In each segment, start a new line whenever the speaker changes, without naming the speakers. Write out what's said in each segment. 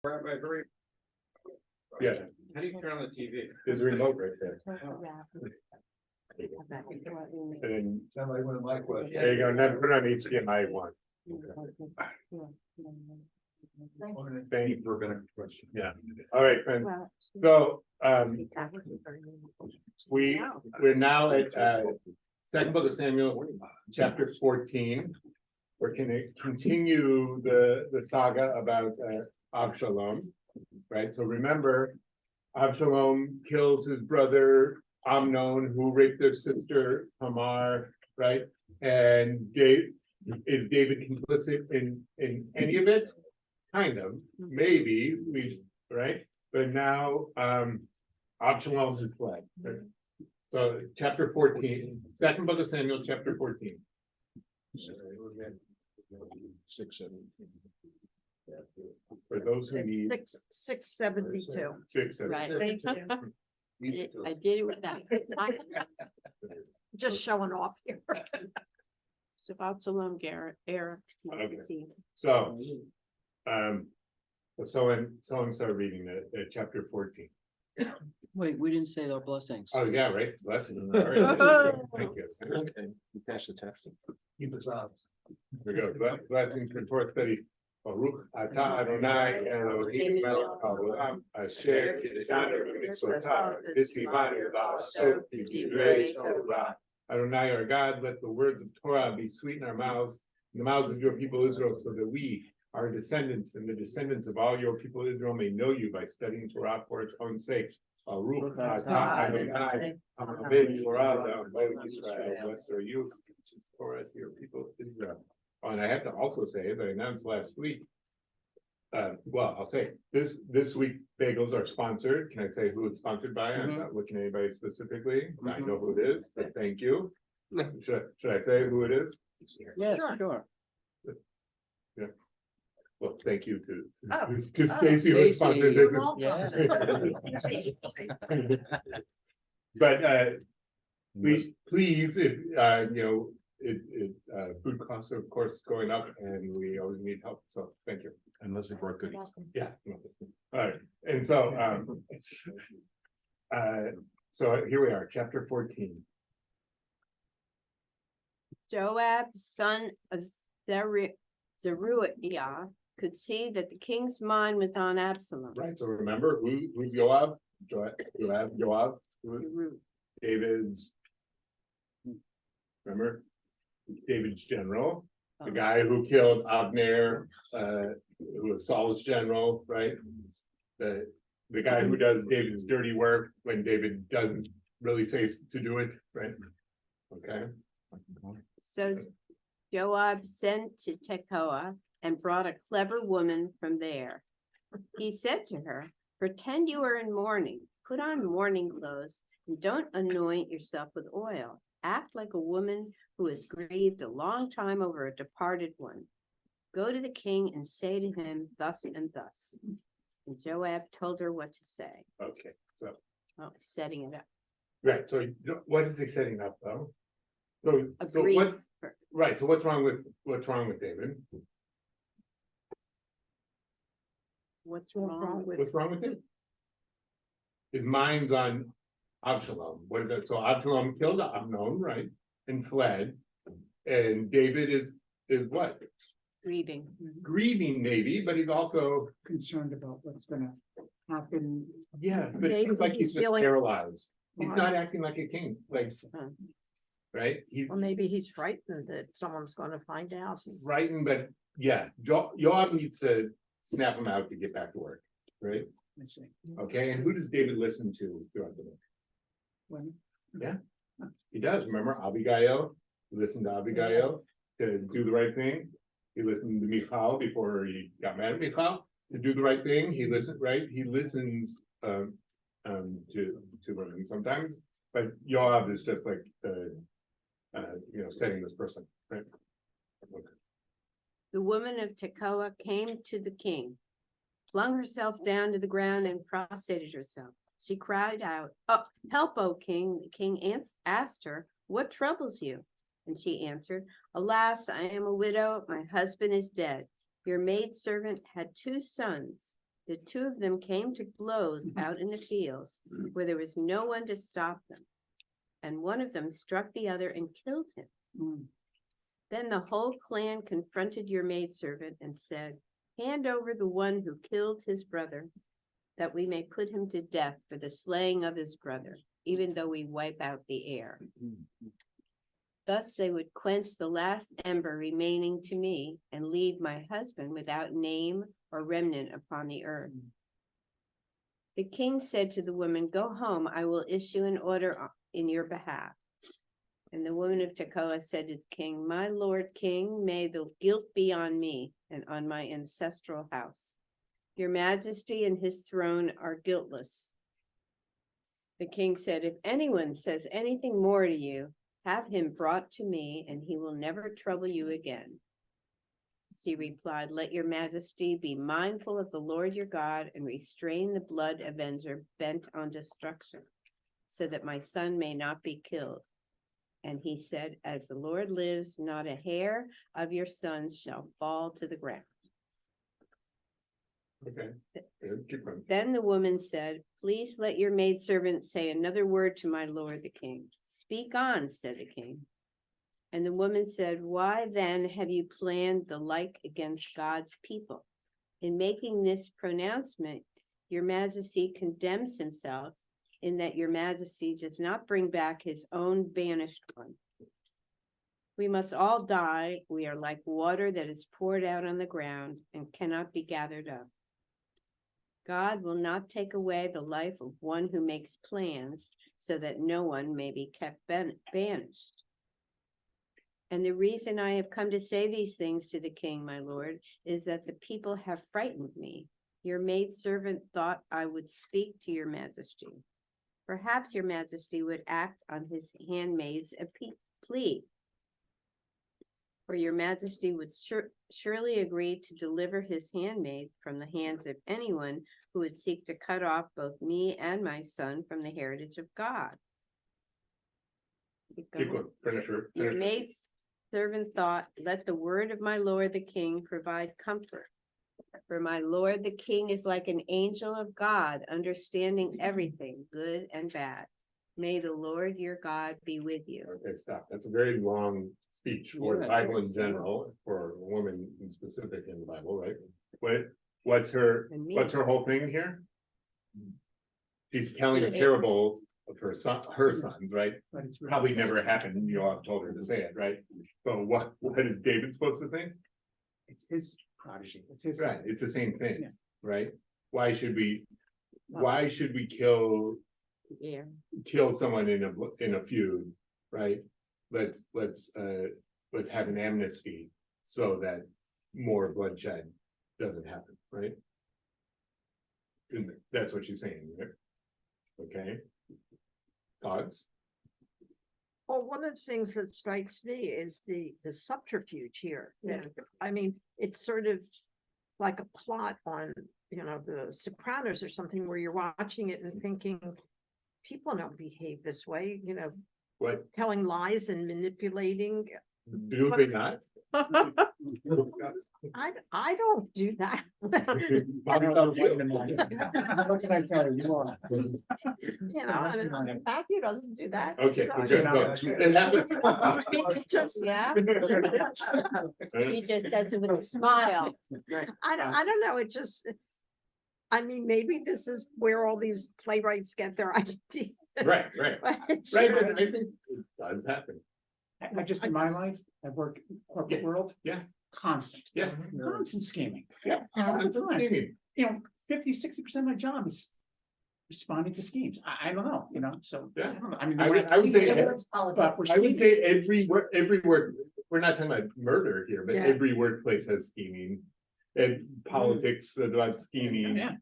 Yeah,
How do you turn on the TV?
there's a remote right there. And
Sound like one of my questions.
there you go, now put on HDMI one. Thank you.
For a better question.
Yeah, all right, friends. So, we're now at, second book of Samuel, chapter 14. We're gonna continue the saga about, Absalom, right? So remember, Absalom kills his brother Amnon, who raped their sister Tamar, right? And is David complicit in any of it? Kind of, maybe, right? But now, Absalom has fled. Right? So chapter 14, second book of Samuel, chapter 14.
6-7.
For those who need.
672.
6,
Right.
Thank you.
I did it with that.
Just showing off here.
So Absalom, Garrett, Eric.
Okay. So, someone started reading the chapter 14.
Wait, we didn't say our blessings.
Oh, yeah, right. Blessings. All right. Thank you.
Okay, you passed the test. Keep us honest.
Here we go. Blessings for Torah study. Baruch atah Adonai Elohim melech haolam asher kideshanu b'mitzvotav v'tzivanu la'asot b'divrei Torah. Adonai our God, let the words of Torah be sweet in our mouths, in the mouths of your people Israel, so that we, our descendants, and the descendants of all your people Israel may know you by studying Torah for its own sake. Baruch atah Adonai Amen Torah le'Amot Yisrael. Blessed are you, Torah to your people Israel. Oh, and I have to also say, as I announced last week. Well, I'll say this week bagels are sponsored. Can I say who it's sponsored by? I'm not looking at anybody specifically. I know who it is, but thank you. Should I say who it is?
Yes,
Sure.
sure.
Well, thank you to
Oh.
just
Oh,
Casey who sponsored this. But please, if food costs are of course going up and we always need help, so thank you.
Unless they brought goodies.
Yeah. All right, and so so here we are, chapter 14.
Joab, son of Zeruiah, could see that the king's mind was on Absalom.
Right, so remember who's Joab? Joab, who's David's. Remember? It's David's general, the guy who killed Abner, who was Saul's general, right? The guy who does David's dirty work when David doesn't really say to do it, right? Okay.
So Joab sent to Tekoa and brought a clever woman from there. He said to her, pretend you are in mourning, put on mourning clothes, and don't anoint yourself with oil. Act like a woman who has grieved a long time over a departed one. Go to the king and say to him thus and thus. And Joab told her what to say.
Okay, so,
Setting it up.
right, so what is he setting up though? So
Agree.
what, right, so what's wrong with David?
What's wrong with?
What's wrong with him? His mind's on Absalom. What is that? So Absalom killed Amnon, right? And fled. And David is what?
Grieving.
Grieving maybe, but he's also,
Concerned about what's gonna happen.
yeah, but it
Maybe
seems like
he's
he's just
feeling-
paralyzed. He's
Why?
not acting like a king, like, right? He's
Or maybe he's frightened that someone's gonna find out.
frightened, but yeah, Joab needs to snap him out to get back to work, right?
I see.
Okay, and who does David listen to throughout the book?
When-
He does, remember Abigail? He listened to Abigail to do the right thing. He listened to Michal before he got mad at Michal to do the right thing. He listened, right? He listens to women sometimes, but Joab is just like setting this person, right? Okay.
The woman of Tekoa came to the king, flung herself down to the ground and prostrated herself. She cried out, "Oh, help, O king." The king asked her, "What troubles you?" And she answered, "Alas, I am a widow. My husband is dead. Your maidservant had 2 sons. The two of them came to blows out in the fields where there was no one to stop them. And one of them struck the other and killed him.
Mm.
Then the whole clan confronted your maidservant and said, hand over the one who killed his brother, that we may put him to death for the slaying of his brother, even though we wipe out the air. Thus they would quench the last ember remaining to me and leave my husband without name or remnant upon the earth. The king said to the woman, go home, I will issue an order in your behalf. And the woman of Tekoa said to the king, my lord king, may the guilt be on me and on my ancestral house. Your majesty and his throne are guiltless. The king said, if anyone says anything more to you, have him brought to me, and he will never trouble you again. She replied, let your majesty be mindful of the Lord your God and restrain the blood avenger bent on destruction, so that my son may not be killed. And he said, as the Lord lives, not a hair of your sons shall fall to the ground.
Okay, good, keep going.
Then the woman said, please let your maidservant say another word to my lord the king. Speak on, said the king. And the woman said, why then have you planned the like against God's people? In making this pronouncement, your majesty condemns himself in that your majesty does not bring back his own banished one. We must all die. We are like water that is poured out on the ground and cannot be gathered up. God will not take away the life of one who makes plans so that no one may be kept banished. And the reason I have come to say these things to the king, my lord, is that the people have frightened me. Your maidservant thought I would speak to your majesty. Perhaps your majesty would act on his handmaid's plea. For your majesty would surely agree to deliver his handmaid from the hands of anyone who would seek to cut off both me and my son from the heritage of God.
Keep going, finish
Your maid's servant thought, let the word of my lord the king provide comfort. For my lord the king is like an angel of God, understanding everything, good and bad. May the Lord your God be with you.
Okay, stop. That's a very long speech for the
Yeah.
Bible in general, for a woman in specific in the Bible, right? What's her
And me.
whole thing here? She's telling a parable of her sons, right?
But it's really-
Probably never happened, you all have told her to say it, right? But what is David supposed to think?
It's his prodigy, it's his.
Right, it's the same thing,
Yeah.
right? Why should we kill someone in a feud, right? Let's have an amnesty so that more bloodshed doesn't happen, right? And that's what she's saying, right? Okay. Thoughts?
Well, one of the things that strikes me is the subterfuge here.
Yeah.
I mean, it's sort of like a plot on, the Sopranos or something where you're watching it and thinking, people don't behave this way,
What,
telling lies and manipulating.
do they not?
I don't do that.
What can I tell you?
And Matthew doesn't do that.
Okay, so
So,
good, it happened.
It just,
Yeah, he just says it with a smile.
I don't know, it just, I mean, maybe this is where all these playwrights get their ideas.
Right,
But it's
right,
sort
but
of-
I think it does happen,
I just, in my life, I work corporate world.
Yeah.
Constant.
yeah,
Constant scheming.
yeah, that's what I mean.
50-60% of my job is responding to schemes. I don't know, so.
Yeah.
I don't know. I mean.
I would say,
But we're
I would
scheming.
say every work, we're not talking about murder here, but
Yeah.
every workplace has scheming. And politics is about scheming,
Yeah.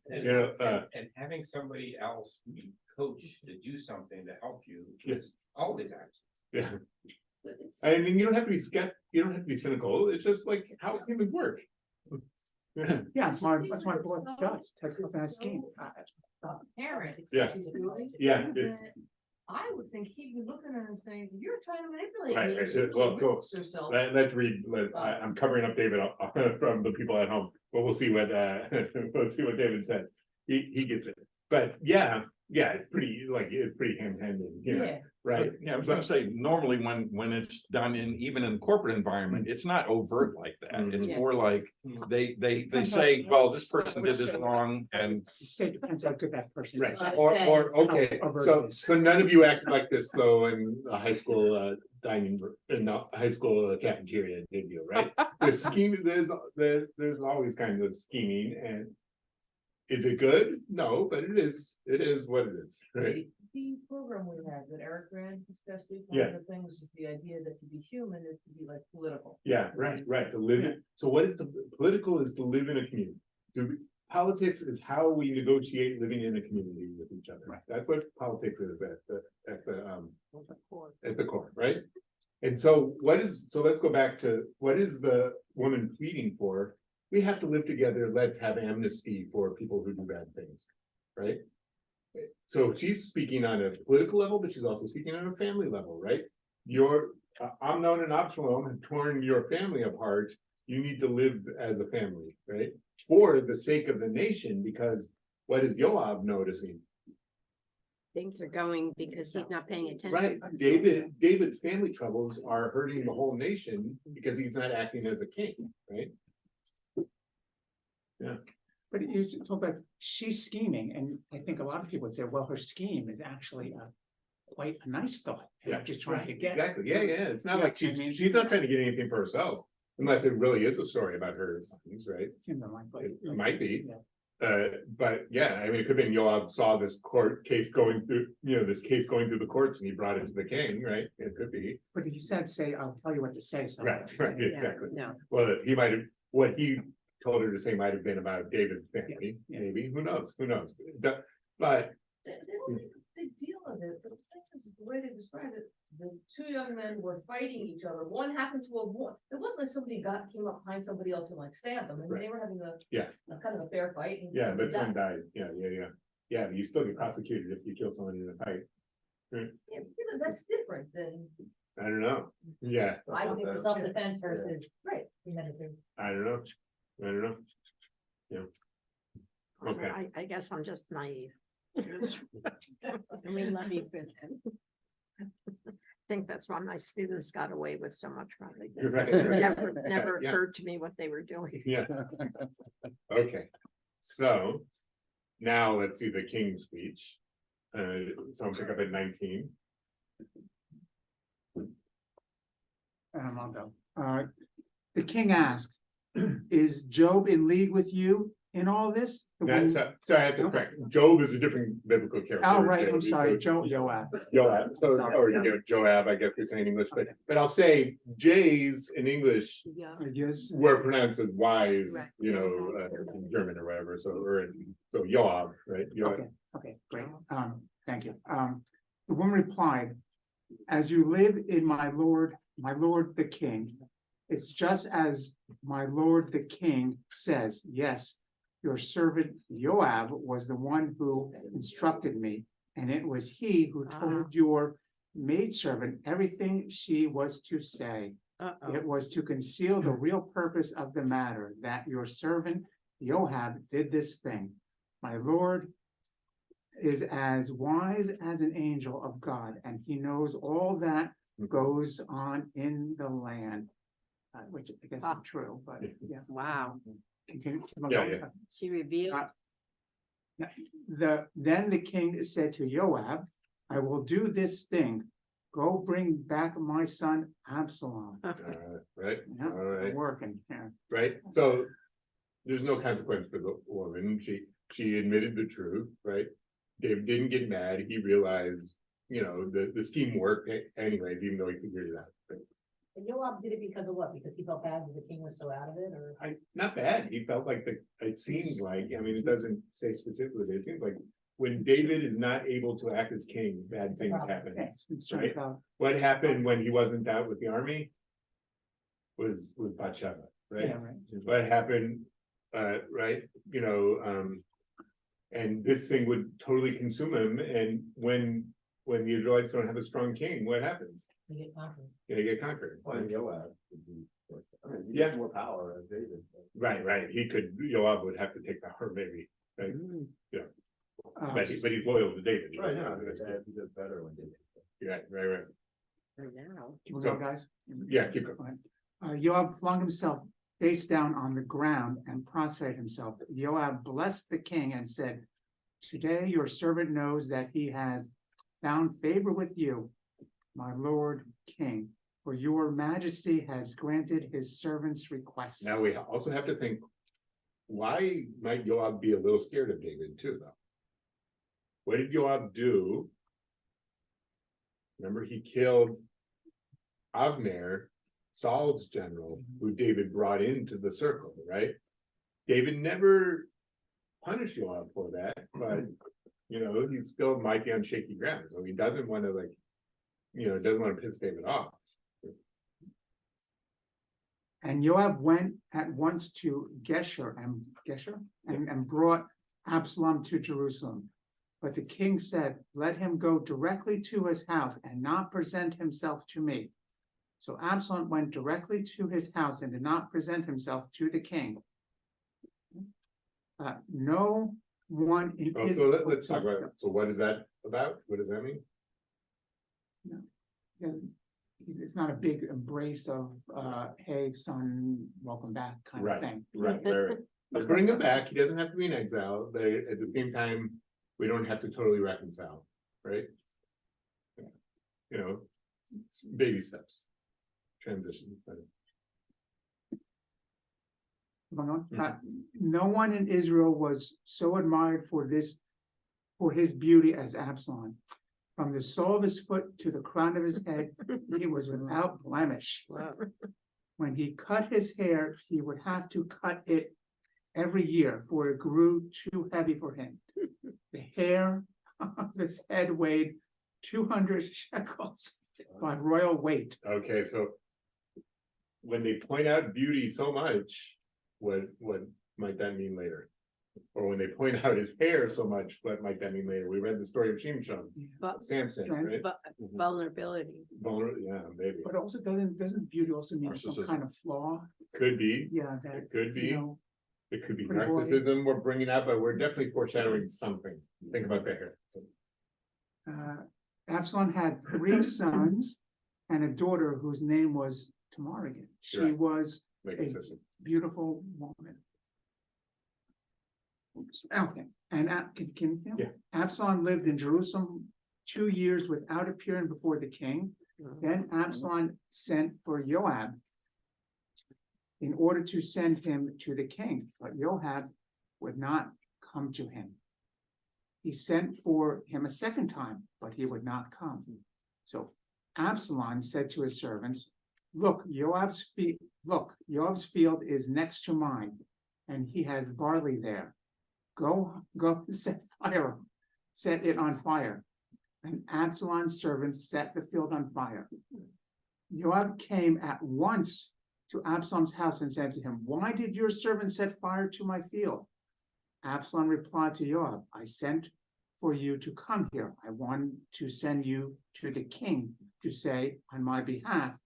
And having somebody else be coached to do something to help you
Yes.
is always actions.
yeah. I mean, you don't have to be you don't have to be cynical, it's just like how humans work. Yeah,
Yeah, that's my board does. Take a look at that scheme.
yeah, yeah,
I would think he'd be looking at her and saying, you're trying to manipulate
Right,
me.
right,
and she
well,
really
so
rips herself.
let's read, I'm covering up David from the people at home, but we'll see what, let's see what David said. He gets it, but yeah, it's pretty, like, it's pretty ham-handed, you know,
Yeah,
right?
Yeah, I was gonna say, normally when it's done in, even in the corporate environment, it's not overt like that. It's
Yeah.
more like they say, well, this person did this wrong and
Say, depends how good that person
Right,
is.
or, okay,
How
so,
overt it is.
so none of you acted like this though in the high school, dining, in the high school cafeteria, did you, right? There's scheming, there's always kind of scheming, and is it good? No, but it is what it is, right?
the program we had that Eric ran discussed, one
Yeah.
of the things was the idea that to be human is to be like political.
Yeah, right, to live in, so what is the, political is to live in a community. Politics is how we negotiate living in a community with each other.
Right.
That's what politics is at the core, right? And so so let's go back to, what is the woman pleading for? We have to live together, let's have amnesty for people who do bad things, right? So she's speaking on a political level, but she's also speaking on a family level, right? Amnon and Absalom have torn your family apart, you need to live as a family, right? For the sake of the nation, because what is Yoav noticing?
Things are going because he's not paying attention.
Right, David's family troubles are hurting the whole nation because he's not acting as a king, right?
But you talk about she's scheming, and I think a lot of people would say, well, her scheme is actually quite a nice thought. and
Yeah,
just trying to get.
Exactly, yeah, it's not
Yeah,
like
I mean-
she's not trying to get anything for herself, unless it really is a story about her sons, right?
It seems like.
It might be.
Yeah.
But yeah, I mean, it could have been Yoav saw this court case going through, this case going through the courts and he brought it to the king, right? It could be,
But he said, say, I'll tell you what to say. so-
right, exactly.
No,
Well, he might have, what he told her to say might have been about David's family,
Yeah.
maybe, who knows? But
They don't make a big deal of it, but I think that's the way they describe it, the two young men were fighting each other, one happened to have won. It wasn't like somebody came up behind somebody else and like stabbed them, and they were having a kind of a fair fight. And
yeah, but
that-
someone died, yeah, but you still get prosecuted if you kill someone in a fight.
Yeah, but that's different than,
I don't know, yeah,
I think it's self-defense
versus-
right, premeditated.
I don't know, Okay.
I guess I'm just naive.
and we love you for that.
I think that's why my students got away with so much probably.
You're right,
It
right.
never
Yeah.
occurred to me what they were doing.
Yes. Okay, so now let's see the king's speech. So I'll pick up at 19.
I'll go. The king asked, is Job in league with you in all this? The
Now,
one-
so I have to correct, Job is a different biblical character.
Oh, right, I'm
So-
sorry, Joab.
Joab, so,
Sorry,
or,
yeah.
Joab, I guess you're saying English, but I'll say J's in English
Yeah.
Yes,
were pronounced as Y's,
Right.
in German or whatever, so Joab, right? Joab.
okay, great, thank you. The woman replied, as you live in my lord the king, it's just as my lord the king says, yes, your servant Joab was the one who instructed me, and it was he who told your maidservant everything she was to say.
Uh-oh.
It was to conceal the real purpose of the matter, that your servant Joab did this thing. My lord is as wise as an angel of God, and he knows all that goes on in the land. Which I guess is true, but yeah.
Wow,
Yeah.
she revealed.
Then the king said to Joab, I will do this thing. Go bring back my son Absalom.
Right,
Yeah,
all right.
working, yeah.
Right, so there's no consequence for the woman, she admitted the truth, right? David didn't get mad, he realized, the scheme worked anyways, even though he figured it out. Right?
And Joab did it because of what? Because he felt bad that the king was so out of it, or?
Not bad, he felt like it seems like, I mean, it doesn't say specifically, but it seems like when David is not able to act as king, bad things happen.
Yes, concerned
Right.
about-
What happened when he wasn't out with the army? Was Bathsheba, right?
Yeah, right.
What happened, right, and this thing would totally consume him, and when when the Israelites don't have a strong king, what happens?
They get conquered.
They get conquered.
Well, and Joab would be, I mean, he
Yeah.
has more power as David.
Right, he could, Joab would have to take power maybe, right? But he's loyal to David.
Right now, he does better when David.
Yeah, right.
For now.
Keep going, guys.
Yeah, keep going.
Joab flung himself face down on the ground and prostrated himself. Joab blessed the king and said, "Today your servant knows that he has found favor with you, my lord king, for your majesty has granted his servant's request."
Now we also have to think, why might Joab be a little scared of David too, though? What did Joab do? Remember, he killed Avner, Saul's general, who David brought into the circle, right? David never punished Joab for that, but he still might be on shaky ground, so he doesn't want to doesn't want to piss David off.
And Joab went at once to Geshur and brought Absalom to Jerusalem. But the king said, "Let him go directly to his house and not present himself to me." So Absalom went directly to his house and did not present himself to the king. No one in
Oh, so let's talk about it. So what is that about? What does that mean?
It's not a big embrace of, hey, son, welcome back kind of
Right.
thing.
Right. Let's bring him back. He doesn't have to be in exile, but at the same time, we don't have to totally reconcile, right? Baby steps, transitions.
No one in Israel was so admired for his beauty as Absalom. From the sole of his foot to the crown of his head, he was without blemish. When he cut his hair, he would have to cut it every year, for it grew too heavy for him. The hair of his head weighed 200 shekels by royal weight.
Okay, so when they point out beauty so much, what might that mean later? Or when they point out his hair so much, what might that mean later? We read the story of Shimshon,
But,
Samson, right?
but vulnerability.
Yeah, maybe.
But also doesn't beauty also mean some
Narcissism.
kind of flaw?
Could be,
Yeah, that,
it could
you
be,
know,
it could be
pretty boy.
narcissism we're bringing up, but we're definitely foreshadowing something. Think about that here.
Absalom had 3 sons and a daughter whose name was Tamarigan. She
Right.
was
Like
a
a sister.
beautiful woman. Okay, and
Yeah.
Absalom lived in Jerusalem 2 years without appearing before the king. Then Absalom sent for Joab in order to send him to the king, but Joab would not come to him. He sent for him a second time, but he would not come. So Absalom said to his servants, Look, Joab's field is next to mine, and he has barley there. Go set it on fire." And Absalom's servants set the field on fire. Joab came at once to Absalom's house and said to him, "Why did your servant set fire to my field?" Absalom replied to Joab, "I sent for you to come here. I want to send you to the king to say on my behalf,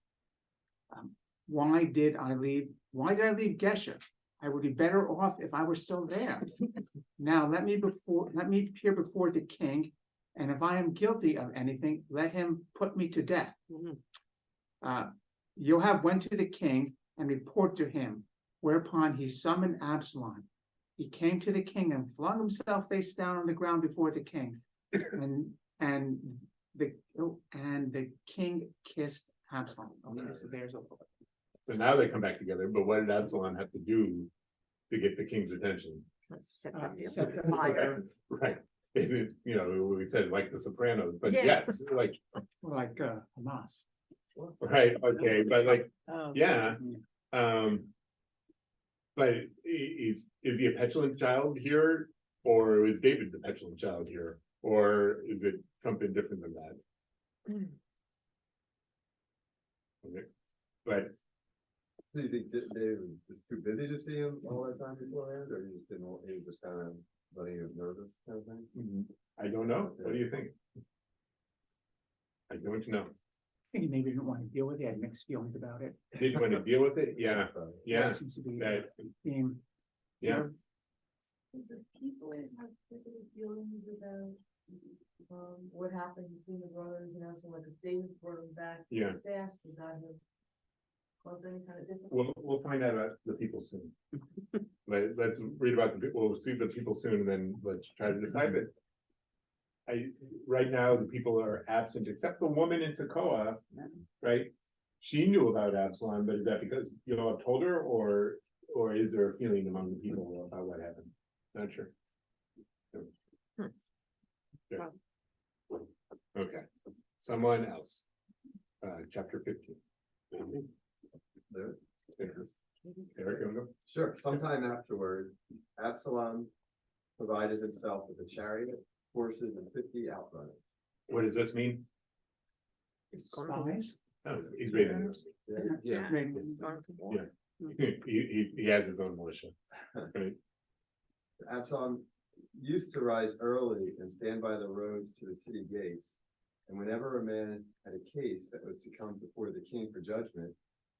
why did I leave Geshur? I would be better off if I were still there. Now let me appear before the king, and if I am guilty of anything, let him put me to death." Joab went to the king and reported to him, whereupon he summoned Absalom. He came to the king and flung himself face down on the ground before the king, and the king kissed Absalom. Okay, so there's a.
So now they come back together, but what did Absalom have to do to get the king's attention?
Set the field
set
on fire.
Right, is it, we said like the Sopranos, but
Yeah.
yes, like,
Like Hamas.
right, okay, but like,
Oh.
yeah. But is he a petulant child here, or is David the petulant child here, or is it something different than that? Okay. But
Do you think Dave was too busy to see him all that time beforehand, or you just didn't want, he was just kind of letting him nervous kind of thing?
I don't know, what do you think? I don't know.
I think he maybe didn't want to deal with it, had mixed feelings about it.
Did you want to deal with it? Yeah, yeah,
That seems to be
that,
the theme.
yeah.
The people have particular feelings about, what happened between the brothers and everything, like if David brought him back.
Yeah.
Fast, would that have caused any kind of difference?
We'll find out about the people soon. Let's read about the people, we'll see the people soon, and then let's try to decide it. Right now, the people are absent, except the woman in Tekoa, right? She knew about Absalom, but is that because Yoav told her, or is there a feeling among the people about what happened? Not sure. Yeah. Okay, someone else. Chapter 15.
There.
Eric, you wanna go?
Sure, sometime afterward, Absalom provided himself with a chariot, horses, and 50 outrunners.
What does this mean?
It's gonna be-
Spies.
Oh, he's reading.
Yeah.
Maybe.
going to war.
Yeah. He has his own militia. Right?
Absalom used to rise early and stand by the road to the city gates. And whenever a man had a case that was to come before the king for judgment,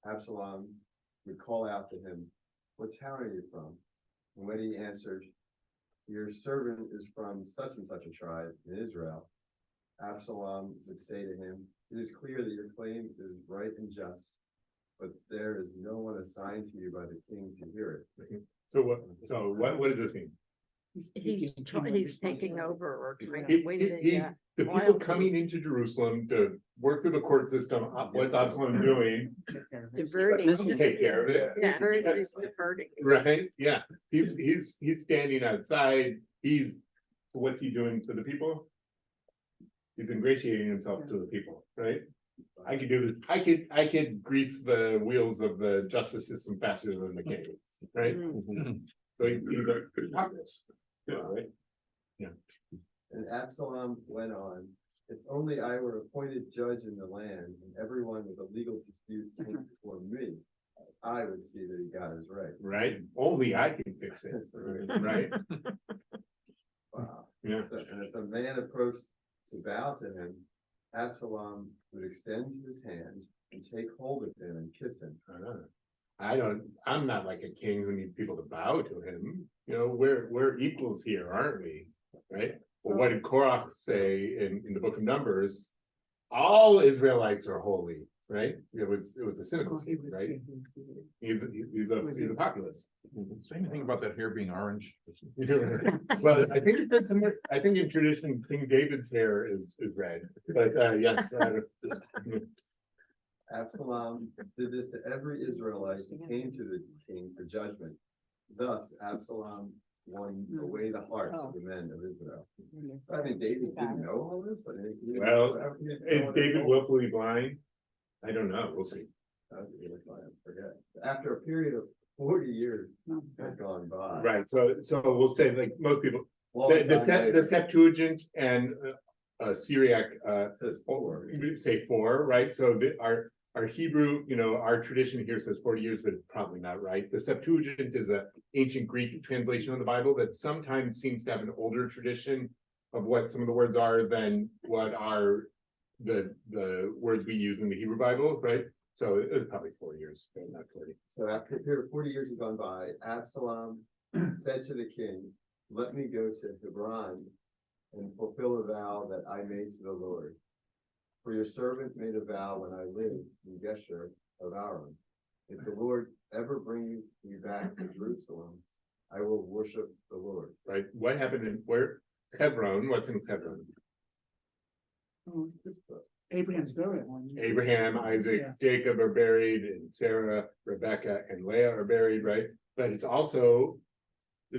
Absalom would call out to him, "What town are you from?" And when he answered, "Your servant is from such and such a tribe in Israel," Absalom would say to him, "It is clear that your claim is right and just, but there is no one assigned to you by the king to hear it."
So what does this mean?
He's taking over or trying
He-
to win
he- he- the people
loyalty.
coming into Jerusalem to work through the court system, what's Absalom doing?
diverting.
Take care of it,
Yeah, he's diverting.
right? Yeah, he's standing outside, what's he doing to the people? He's ingratiating himself to the people, right? I could do this, I could grease the wheels of the justice system faster than the king, right? So he's a populist, right?
And Absalom went on, "If only I were appointed judge in the land, and everyone with a legal dispute came before me, I would see that he got his rights."
Right? Only I can fix it, right?
Wow.
Yeah.
And if a man approached to bow to him, Absalom would extend his hand and take hold of him and kiss him.
I'm not like a king who needs people to bow to him, we're equals here, aren't we? Right? Well, what did Korach say in the book of Numbers? All Israelites are holy, right? It was a cynical statement, right? He's a populist.
Say anything about that hair being orange?
Well, I think in tradition, King David's hair is red, but yes.
Absalom did this to every Israelite who came to the king for judgment. Thus Absalom won away the heart of the men of Israel. I mean, David didn't know all this. I mean, he didn't
Well,
know everything
Is
going
David
on.
willfully blind? I don't know, we'll see.
I forget. After a period of 40 years had gone by.
Right, so we'll say like most people,
long
the
time later,
the Septuagint and Syriac
it says 4.
we say 4, right? So our Hebrew, our tradition here says 40 years, but it's probably not right. The Septuagint is an ancient Greek translation of the Bible that sometimes seems to have an older tradition of what some of the words are than what are the words we use in the Hebrew Bible, right? So it's probably 4 years, but not 40.
So after a period of 40 years had gone by, Absalom said to the king, "Let me go to Hebron and fulfill a vow that I made to the Lord. For your servant made a vow when I lived in Geshur of Aram. If the Lord ever brings me back to Jerusalem, I will worship the Lord."
Right? What happened in Hebron? What's in Hebron?
Abraham's burial.
Abraham, Isaac,
Yeah.
Jacob are buried, and Sarah, Rebecca, and Leah are buried, right? But it's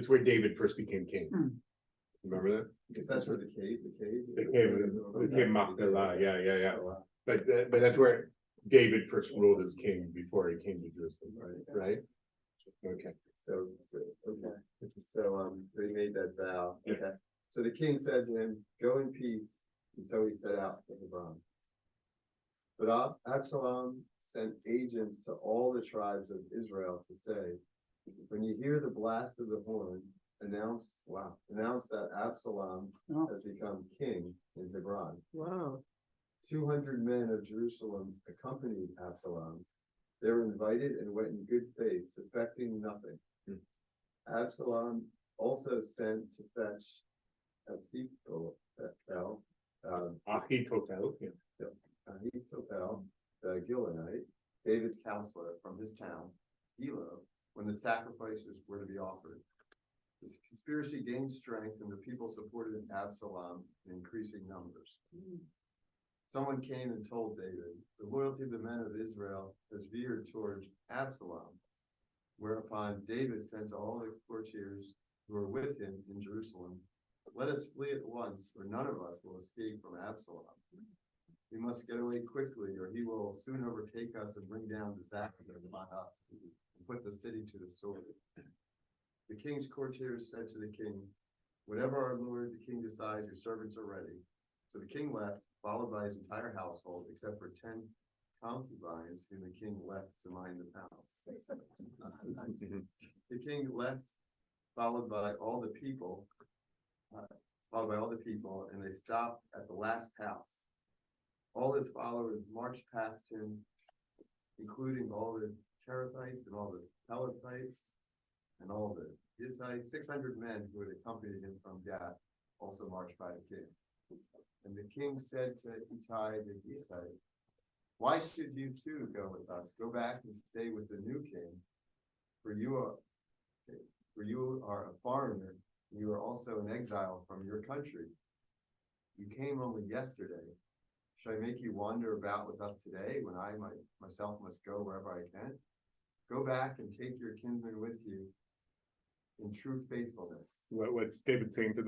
where David first became king. Remember that?
If that's where the cave.
The cave Machpelah, yeah. But that's where David first ruled as king before he came to Jerusalem, right? Okay.
So he made that vow.
Yeah.
Okay. So the king said to him, "Go in peace." And so he set out for Hebron. But Absalom sent agents to all the tribes of Israel to say, "When you hear the blast of the horn, announce that Absalom
Oh.
has become king in Hebron."
Wow.
200 men of Jerusalem accompanied Absalom. They were invited and went in good faith, suspecting nothing. Absalom also sent to fetch Ahithophel,
Ahithophel, yeah.
Ahithophel, the Gilonite, David's counselor from his town, Gilo, when the sacrifices were to be offered. This conspiracy gained strength and the people supported Absalom in increasing numbers. Someone came and told David, the loyalty of the men of Israel has veered towards Absalom. Whereupon David sent to all the courtiers who were with him in Jerusalem, let us flee at once, for none of us will escape from Absalom. We must get away quickly, or he will soon overtake us and bring down disaster upon us and put the city to the sword. The king's courtiers said to the king, whatever our lord the king decides, your servants are ready. So the king left, followed by his entire household, except for 10 concubines whom the king left to mind the palace. The king left, followed by all the people, and they stopped at the last house. All his followers marched past him, including all the Cherethites and all the Pelethites and all the Hittites. 600 men who had accompanied him from Gath also marched by the king. And the king said to Ittai the Hittite, why should you too go with us? Go back and stay with the new king, for you are a foreigner, and you are also an exile from your country. You came only yesterday. Should I make you wander about with us today, when I myself must go wherever I can? Go back and take your kinsmen with you in true faithfulness.
What's David saying to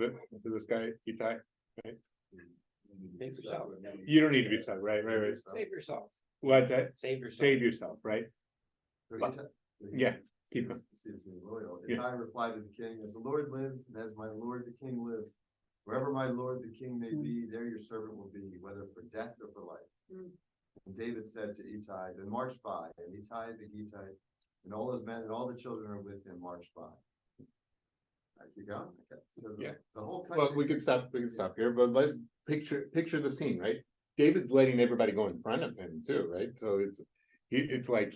this guy, Ittai? Right?
Save yourself.
You don't need to be sorry, right?
Save yourself.
What that?
Save yourself.
Save yourself, right?
So
But-
Ittai-
Yeah, keep it.
Seems to be loyal.
Yeah.
Ittai replied to the king, as the Lord lives, and as my lord the king lives, wherever my lord the king may be, there your servant will be, whether for death or for life. And David said to Ittai, then march by, and Ittai the Gittite, and all those men and all the children are with him marched by. Keep going. Okay. So
Yeah.
the whole country.
Well, we can stop here, but let's picture the scene, right? David's letting everybody go in front of him too, right? So it's like,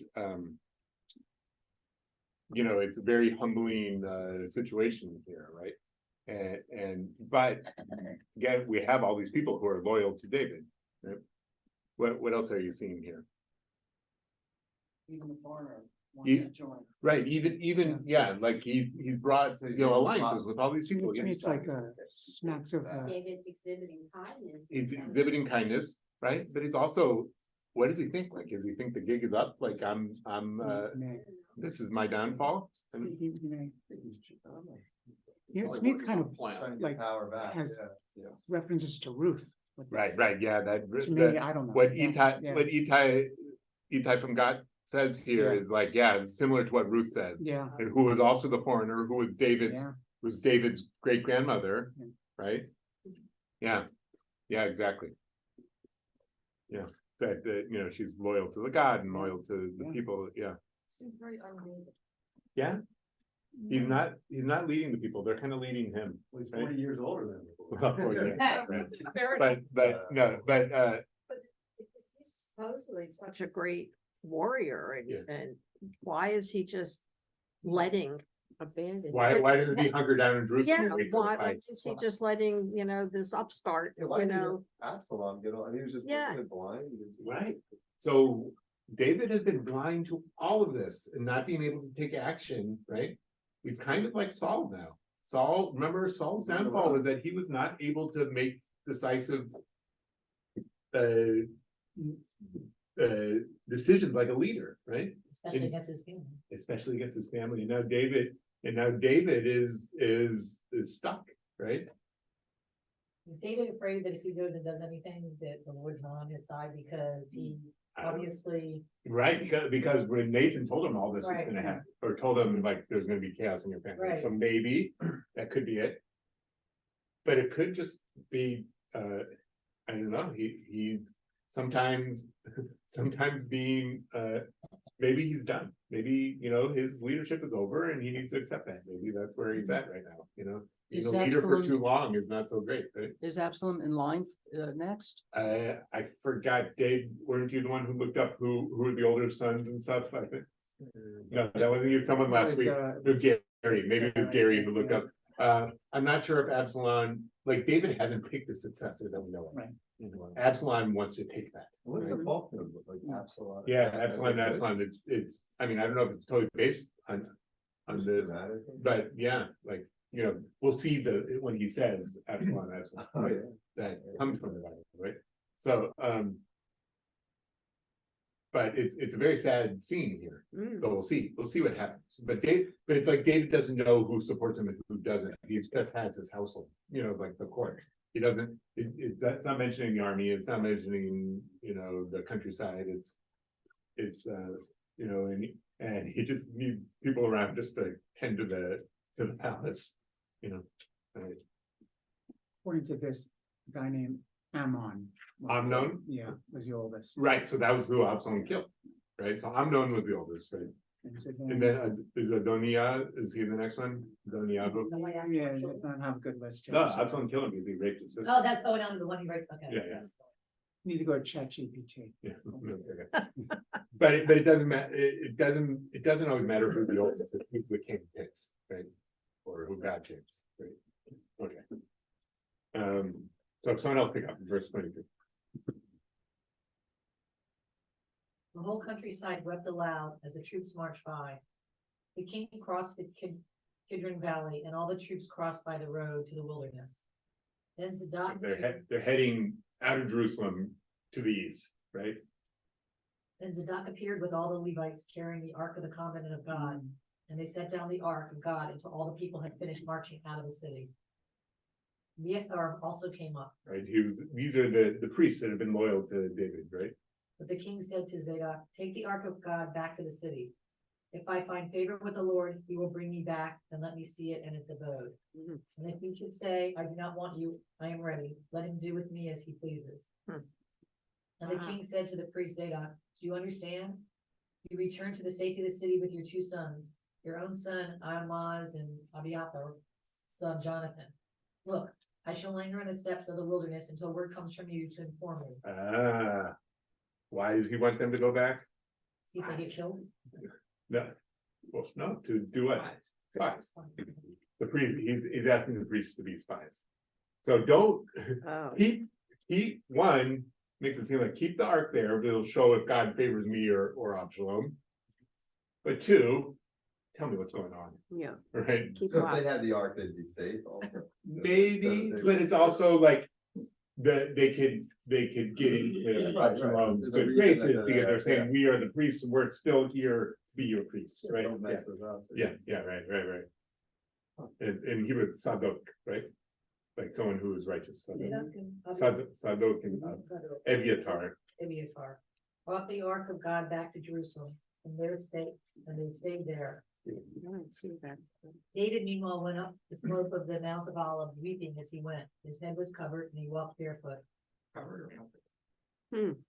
it's a very humbling, situation here, right? But again, we have all these people who are loyal to David, right? What else are you seeing here?
Even the foreigner
He-
wants to join.
Right, even, yeah, like he's brought, alliances with all these people.
To me, it's like smacks of,
David's exhibiting kindness.
He's exhibiting kindness, right? But he's also, what does he think? Like, does he think the gig is up? Like, this is my downfall? And
to me, it's kind of
Trying to get
like,
power back.
has-
Yeah.
references to Ruth. with
right,
this.
yeah, that,
To me, I don't know.
what
Yeah,
Ittai from God says here
Yeah.
is like, yeah, similar to what Ruth says.
Yeah,
And who was also the foreigner, who was David's great grandmother,
Yeah.
right? Yeah, exactly. Yeah, that she's loyal to the God and loyal to the
Yeah.
people, yeah.
Seems very unbelievable.
Yeah. He's not leading the people, they're kind of leading him.
Well, he's 40 years older than me.
Well, yeah, right.
Fair enough.
But
He's supposedly such a great warrior
Yeah.
and why is he just letting?
Abandoned.
why doesn't he hunker down in Jerusalem?
Yeah,
and wait for the
why
fights?
is he just letting, this upstart,
Yeah, why did Absalom get on? He was just
Yeah.
looking blind.
Right, so David has been blind to all of this and not being able to take action, right? He's kind of like Saul now. Remember Saul's downfall was that he was not able to make decisive decisions like a leader, right?
Especially
And-
against his family.
Especially against his family. Now David is stuck, right?
Is David afraid that if he goes and does anything, that the Lord's not on his side because he obviously,
Right, because when Nathan told him all this is
Right.
gonna happen, or told him like there's gonna be chaos in your family,
Right.
so maybe that could be it. But it could just be, I don't know, he sometimes being, maybe he's done. Maybe, his leadership is over and he needs to accept that. Maybe that's where he's at right now, being
Is
a leader for
Absalom-
too long is not so great, right?
Is Absalom in line, next?
I forgot, Dave, weren't you the one who looked up who are the older sons and stuff, I think? No, that wasn't you, someone last week, it was Gary, maybe it was Gary who looked up. I'm not sure if Absalom, like David hasn't picked a successor that we know of.
Right.
Absalom wants to take that.
What's the bulk of, like, Absalom?
Yeah, Absalom, it's, I mean, I don't know if it's totally based on this,
Dramatic.
but yeah, like, you know, we'll see when he says Absalom,
Oh,
right?
yeah.
That comes from the Bible, right? So, but it's a very sad scene here,
Mm.
but we'll see what happens. But it's like David doesn't know who supports him and who doesn't. He just has his household, you know, like the court. He doesn't, that's not mentioning the army, it's not mentioning, you know, the countryside, it's, you know, and he just needs people around just to tend to the palace, you know.
According to this guy named Ammon.
Amnon?
Yeah, was the oldest.
Right, so that was who Absalom killed, right? So Amnon was the oldest, right?
And so
And then is Adoniah, is he the next one? Adoniah?
Yeah, he does not have a good list. here,
No,
so
Absalom killed him because he raped his sister.
Oh, that's, oh, no, the one you wrote, okay.
Yeah, yeah.
Need to go to ChatGPT.
Yeah. Okay. But it doesn't matter, it doesn't always matter who the oldest is, who the king picks, right? Or who God picks, right? Okay. So if someone else pick up verse 22.
The whole countryside wept aloud as the troops marched by. The king crossed the Kidron Valley, and all the troops crossed by the road to the wilderness. Then
So
Zadok,
they're heading out of Jerusalem to the east, right?
then Zadok appeared with all the Levites carrying the ark of the covenant of God, and they set down the ark of God until all the people had finished marching out of the city. Abiathar also came up,
Right, these are the priests that have been loyal to David, right?
but the king said to Zadok, "Take the ark of God back to the city. If I find favor with the Lord, he will bring me back and let me see it in its abode.
Mhm.
And if he should say, I do not want you, I am ready, let him do with me as he pleases."
Hmm.
And the
Wow.
king said to the priest Zadok, "Do you understand? You return to the safety of the city with your two sons, your own son Ahimaaz and Abiathar, son Jonathan. Look, I shall linger in the steppes of the wilderness until word comes from you to inform me.
Why does he want them to go back?
See if they get killed."
No, well, no, to do what? Spies. The priest, he's asking the priests to be spies. So don't,
Oh,
keep one, makes it seem like keep the ark there, but it'll show if God favors me or Absalom. But two, tell me what's going on,
yeah,
right?
keep
So if
watch.
they had the ark, they'd be safe also.
Maybe,
So they-
but it's also like. They could get into
Right,
Absalom's
There's a
good
reason
graces
that
because
they're
they're saying
there.
we are the priests and we're still here to be your priests, right?
Don't mess with us.
Yeah, right. And he was Sadok, right? Like someone who is righteous.
Zadok and
Sadok and
Zadok.
Eviatar.
Abiathar brought the ark of God back to Jerusalem, and they stayed there.
I don't see that.
David meanwhile went up the slope of the Mount of Olives, weeping as he went. His head was covered, and he walked barefoot.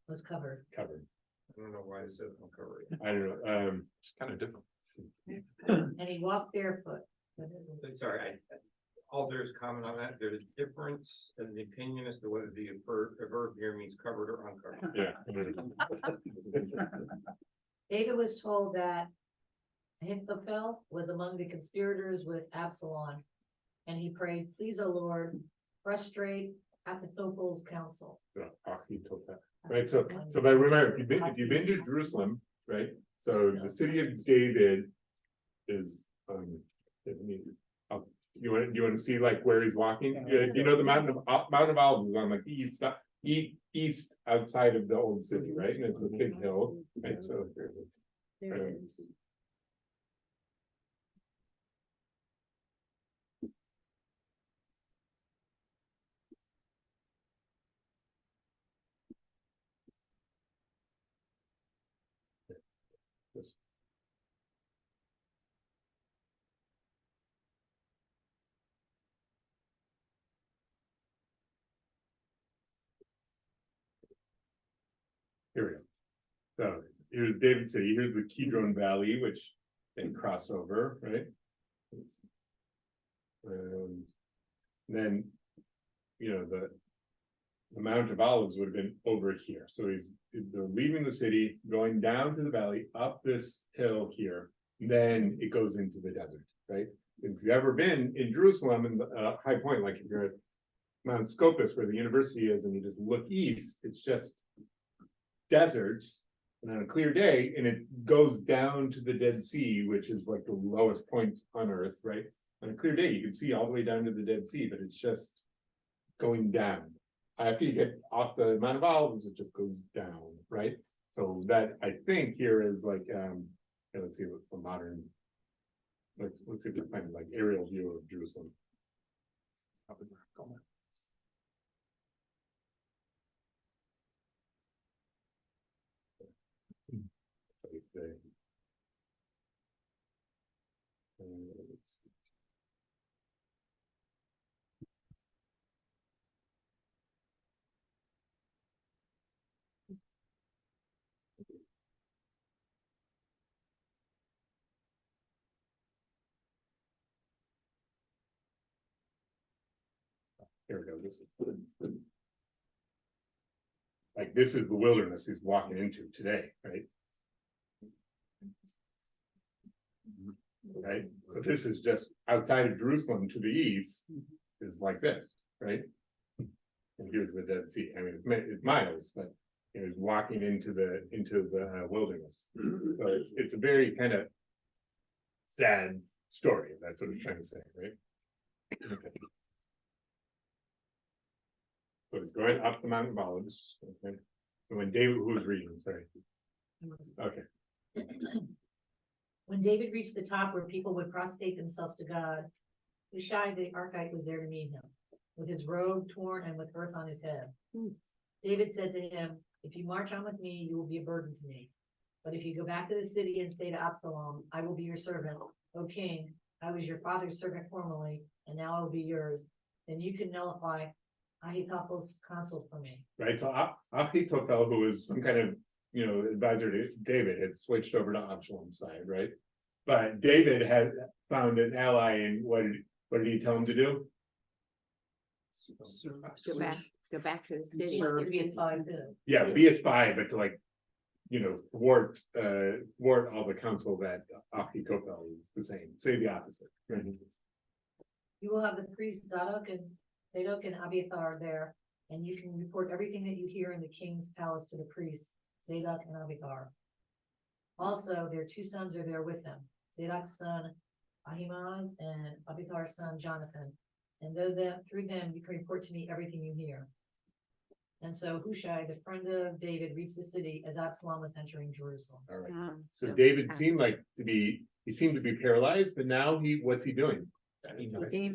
Was covered.
Covered.
I don't know why it says uncovered.
I don't know,
It's kind of different.
And he walked barefoot.
Sorry, all there's comment on that, there's a difference in the opinion as to whether the verb here means covered or uncovered.
yeah.
David was told that Ahithophel was among the conspirators with Absalom. And he prayed, "Please, O Lord, frustrate Ahithophel's counsel."
Right, so but remember, if you've been to Jerusalem, right, so the city of David is, you want to see like where he's walking? Yeah, you know, the Mount of Olives is on like the east outside of the old city, right? And it's a big hill, right, so.
There it is.
Here we go. So here's David City, here's the Kidron Valley, which they crossed over, right? then, you know, the Mount of Olives would have been over here. So they're leaving the city, going down to the valley, up this hill here, then it goes into the desert, right? If you've ever been in Jerusalem and High Point, like if you're at Mount Scopus where the university is and you just look east, it's just desert. And on a clear day, and it goes down to the Dead Sea, which is like the lowest point on earth, right? On a clear day, you can see all the way down to the Dead Sea, but it's just going down. After you get off the Mount of Olives, it just goes down, right? So that I think here is like, let's see what the modern, let's see if we can find like aerial view of Jerusalem. Let's see. Here we go, this is. Like, this is the wilderness he's walking into today, right? Right, so this is just outside of Jerusalem to the east is like this, right? And here's the Dead Sea. I mean, it's miles, but you know, he's walking into the wilderness. So it's a very kind of sad story. That's what I'm trying to say, right? Okay. So he's going up the Mount of Olives. Okay. And when David, who was reading, sorry. Okay.
When David reached the top where people would prostrate themselves to God, Hushai the Archite was there to meet him, with his robe torn and with earth on his head. David said to him, "If you march on with me, you will be a burden to me. But if you go back to the city and say to Absalom, I will be your servant, O king, I was your father's servant formerly, and now I will be yours, then you can nullify Ahithophel's counsel for me."
Right, so Ahithophel, who was some kind of, you know, advisor to David, had switched over to Absalom's side, right? But David had found an ally, and what did he tell him to do?
Go back to the city.
To be a spy too.
Yeah, be a spy, but to like, you know, thwart all the counsel that Ahithophel was saying, say the opposite. Right?
You will have the priests Zadok and Abiathar there, and you can report everything that you hear in the king's palace to the priests, Zadok and Abiathar. Also, their two sons are there with them, Zadok's son Ahimaaz and Abiathar's son Jonathan. And through them, you can report to me everything you hear. And so Hushai, the friend of David, reached the city as Absalom was entering Jerusalem.
All right.
Ah,
So David seemed he seemed to be paralyzed, but now what's he doing? He's getting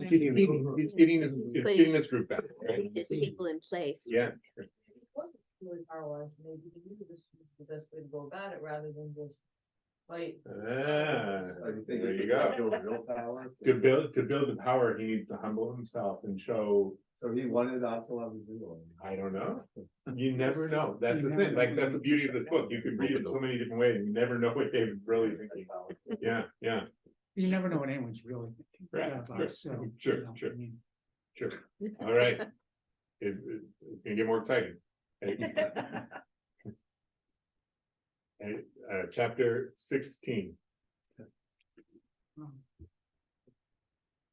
his group back, right?
putting his people in place.
Yeah,
It wasn't really paralyzed, maybe he knew this was the best way to go about it rather than just fight.
there you go.
Real power.
To build the power, he needs to humble himself and show,
So he wanted Absalom to do all.
I don't know. You never know. That's
You
the
never
thing, like,
know.
that's the beauty of this book. You can read it so many different ways. You never know what David's really thinking. Yeah, yeah,
You never know what anyone's really thinking.
Right,
about,
sure,
so,
sure,
you know,
sure.
I mean,
sure. All right. It's gonna get more exciting. Okay. Chapter 16.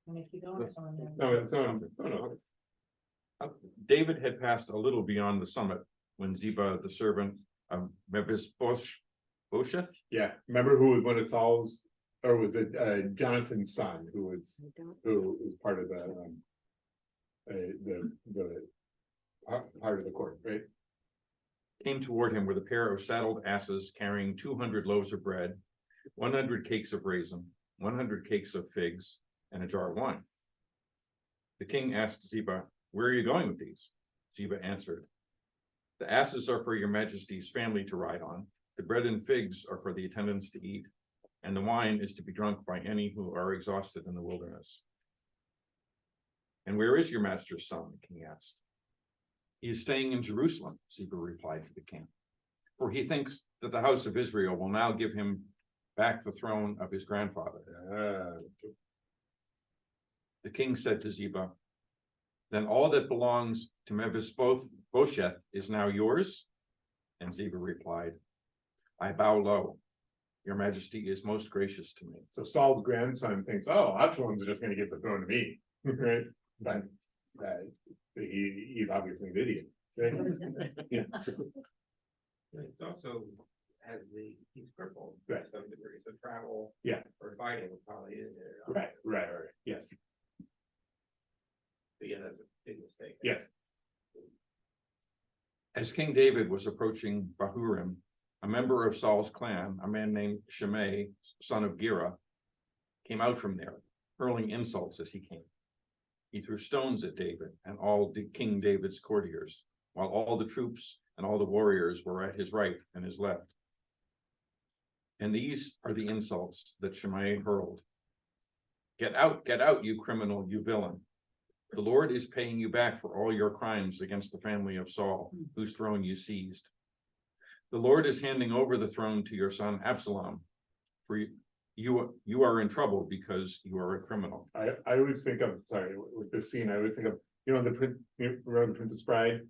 And if you don't, it's on there.
No, it's on, no.
David had passed a little beyond the summit when Ziba, the servant of Mephibosheth,
Yeah, remember who was one of Saul's, or was it Jonathan's son who was part of the part of the court, right?
came toward him with a pair of saddled asses carrying 200 loaves of bread, 100 cakes of raisin, 100 cakes of figs, and a jar of wine. The king asked Ziba, "Where are you going with these?" Ziba answered, "The asses are for your majesty's family to ride on, the bread and figs are for the attendants to eat, and the wine is to be drunk by any who are exhausted in the wilderness." "And where is your master's son?" the king asked. "He is staying in Jerusalem," Ziba replied to the king, "for he thinks that the house of Israel will now give him back the throne of his grandfather." The king said to Ziba, Then all that belongs to Mephibosheth is now yours? And Ziba replied, I bow low. Your majesty is most gracious to me.
So Saul's grandson thinks, oh, Absalom's just gonna give the throne to me, right? But, he's obviously an idiot. Right? Yeah.
It's also he's crippled to
Right.
some degree, so travel.
Yeah.
Or fighting probably is there.
Right, yes,
But yeah, that's a big mistake.
yes.
As King David was approaching Bahurim, a member of Saul's clan, a man named Shimei, son of Gera, came out from there, hurling insults as he came. He threw stones at David and all King David's courtiers, while all the troops and all the warriors were at his right and his left. And these are the insults that Shimei hurled. Get out, you criminal, you villain. The Lord is paying you back for all your crimes against the family of Saul, whose throne you seized. The Lord is handing over the throne to your son Absalom, for you are in trouble because you are a criminal.
I always think of, sorry, with this scene, I always think of, remember the Princess Bride?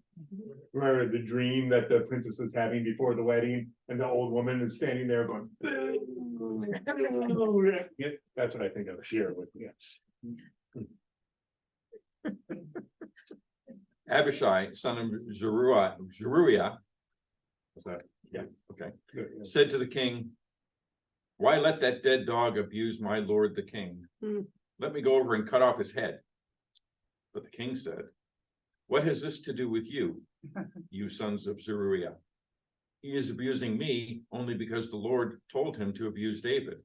Remember the dream that the princess is having before the wedding, and the old woman is standing there going. Yeah, that's what I think of here with,
Abishai, son of Zeruiah, was that? Yeah, okay. Said to the king, why let that dead dog abuse my lord the king? Let me go over and cut off his head. But the king said, what has this to do with you, you sons of Zeruiah? He is abusing me only because the Lord told him to abuse David.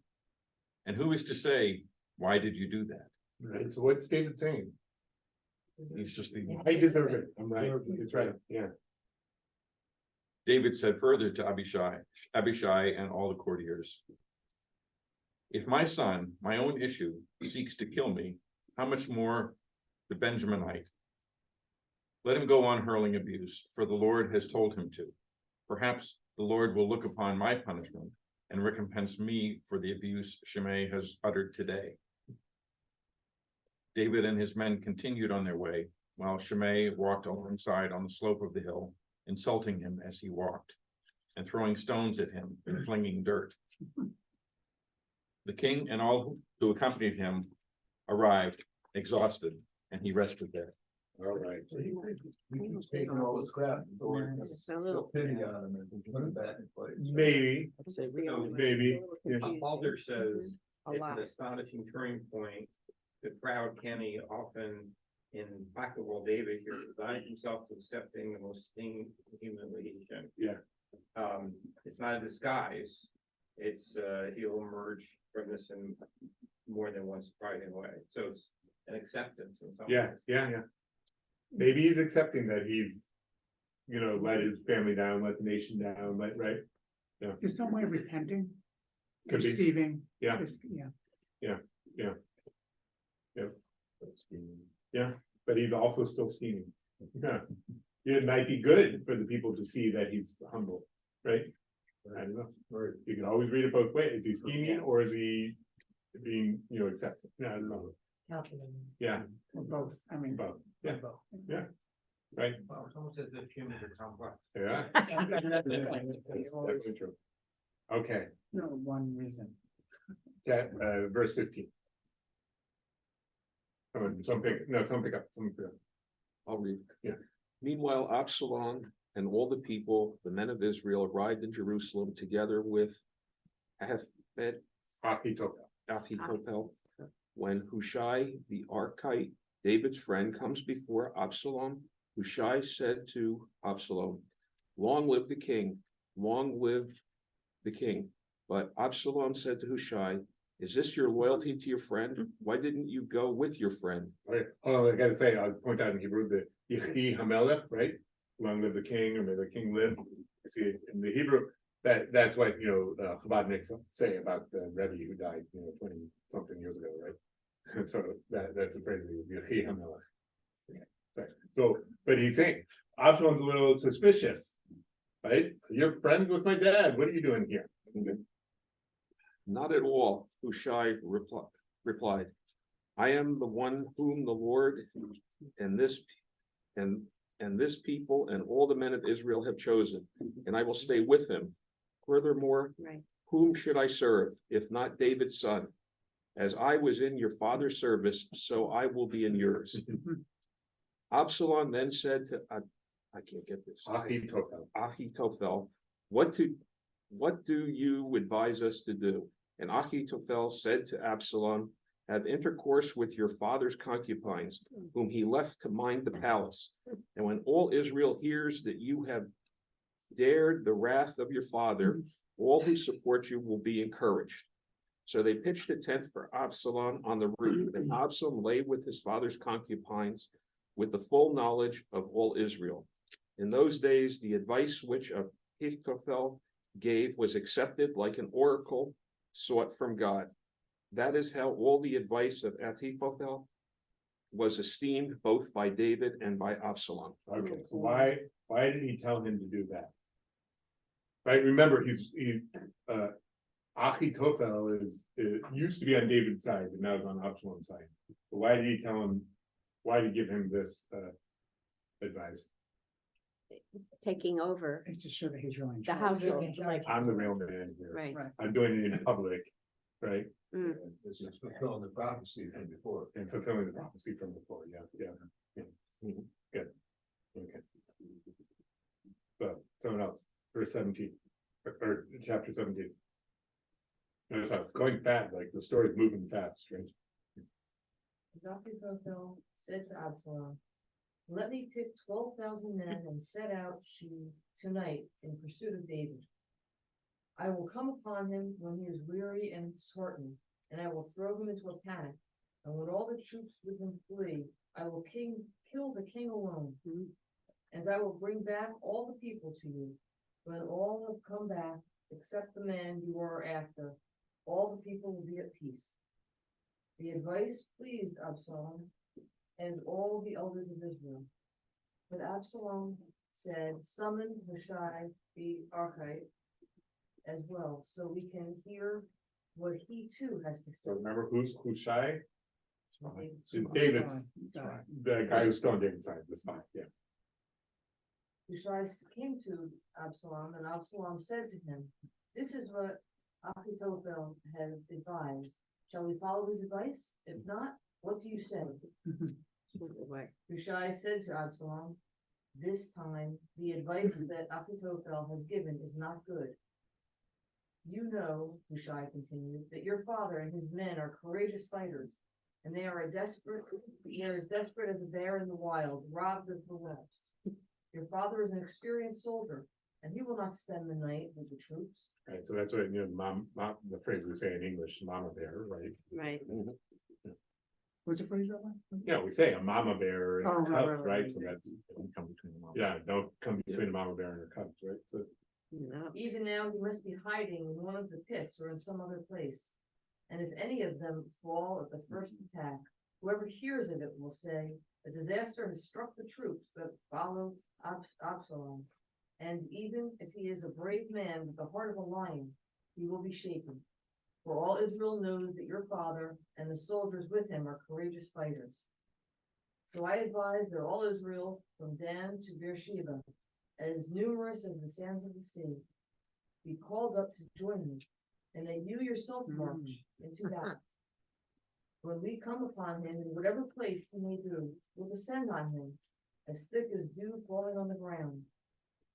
And who is to say, why did you do that?
Right, so what's David saying?
He's just
I deserve it, I'm right, it's right, yeah.
David said further to Abishai and all the courtiers, if my son, my own issue, seeks to kill me, how much more the Benjaminite? Let him go on hurling abuse, for the Lord has told him to. Perhaps the Lord will look upon my punishment and recompense me for the abuse Shimei has uttered today. David and his men continued on their way, while Shimei walked alongside on the slope of the hill, insulting him as he walked, and throwing stones at him and flinging dirt. The king and all who accompanied him arrived, exhausted, and he rested there.
All right.
He's taking all the crap.
It's a little-
Pity on him and put him back in place.
Maybe,
I'd say real.
maybe, yeah.
Alder says,
A
it's
lot.
an astonishing turning point. The proud Kenny often in fact, while David here resigns himself to accepting the most stinging humiliation.
Yeah.
It's not a disguise. It's, he'll emerge from this in more than one surprising way. So it's an acceptance in some
Yeah,
ways.
yeah. Maybe he's accepting that he's, let his family down, let the nation down, right?
There's some way of repenting,
Could be.
receiving.
Yeah.
Yeah.
But he's also still scheming. Yeah. It might be good for the people to see that he's humble, right? I don't know, or you can always read it both ways. Is he scheming or is he being, accepted? Yeah, I don't know. Yeah,
Or both, I mean.
both, yeah, right,
Well, it's almost as if humans are complex.
yeah. That's definitely true. Okay,
No, one reason.
that, verse 15. Someone pick up.
I'll read.
Yeah.
Meanwhile, Absalom and all the people, the men of Israel, arrived in Jerusalem together with Ahithophel. When Hushai the Archite, David's friend, comes before Absalom, Hushai said to Absalom, long live the king, long live the king. But Absalom said to Hushai, is this your loyalty to your friend? Why didn't you go with your friend?
Right. Oh, I gotta say, I'll point out in Hebrew the Yehi Hamelech, right? Long live the king, or may the king live. You see, in the Hebrew, that's what, Chabadniks say about the Rebbe who died, 20 something years ago, right? So that's a phrase of Yehi Hamelech. So, but he's saying, Absalom's a little suspicious, right? You're friends with my dad. What are you doing here?
Not at all, Hushai replied. I am the one whom the Lord and this, and this people and all the men of Israel have chosen, and I will stay with them. Furthermore,
Right.
whom should I serve, if not David's son? As I was in your father's service, so I will be in yours. Absalom then said to, I can't get this.
Ahitophel.
Ahitophel, what do you advise us to do? And Ahitophel said to Absalom, have intercourse with your father's concubines, whom he left to mind the palace. And when all Israel hears that you have dared the wrath of your father, all who support you will be encouraged. So they pitched a tent for Absalom on the roof, and Absalom lay with his father's concubines with the full knowledge of all Israel. In those days, the advice which Ahitophel gave was accepted like an oracle sought from God. That is how all the advice of Ahitophel was esteemed both by David and by Absalom.
Okay, so why did he tell him to do that? Right, remember, Ahitophel used to be on David's side, but now is on Absalom's side. But why did he tell him, why did he give him this advice?
Taking over
It's to show that he's really in
the
charge.
household,
I'm the real man here.
right?
I'm doing it in public, right?
This is fulfilling the prophecy from before.
And fulfilling the prophecy from before, yeah.
Mhm.
Good. Okay. So, someone else, verse 17, or chapter 17. Notice how it's going fast, like the story's moving fast, right?
Ahitophel said to Absalom, let me pick 12,000 men and set out tonight in pursuit of David. I will come upon him when he is weary and disheartened, and I will throw him into a panic. And when all the troops with him flee, I will kill the king alone. And I will bring back all the people to you. When all have come back, except the man you are after, all the people will be at peace. The advice pleased Absalom and all the elders of Israel. But Absalom said, summon Hushai the Archite as well, so we can hear what he too has to
So
say.
remember who's Hushai?
David's
David's, the guy who's still on David's side, the spy, yeah.
Hushai came to Absalom, and Absalom said to him, this is what Ahitophel has advised. Shall we follow his advice? If not, what do you say? Hushai said to Absalom, this time the advice that Ahitophel has given is not good. You know, Hushai continued, that your father and his men are courageous fighters, and they are as desperate as a bear in the wild, robbed of the whelps. Your father is an experienced soldier, and he will not spend the night with the troops.
Right, so that's what, mom, the phrase we say in English, mama bear, right?
Right.
What's the phrase, Rabbi?
Yeah, we say a mama bear and
Oh,
her
right,
cubs,
right,
right? So that's,
Don't come between them all.
yeah, don't come between a mama bear and her cubs, right? So,
No.
Even now you must be hiding in one of the pits or in some other place. And if any of them fall at the first attack, whoever hears of it will say, a disaster has struck the troops that follow Absalom. And even if he is a brave man with the heart of a lion, he will be shaken. For all Israel knows that your father and the soldiers with him are courageous fighters. So I advise that all Israel, from Dan to Beersheba, as numerous as the sands of the sea, be called up to join me, and that you yourself march into battle. When we come upon him in whatever place he may do, we'll descend on him, as thick as dew falling on the ground,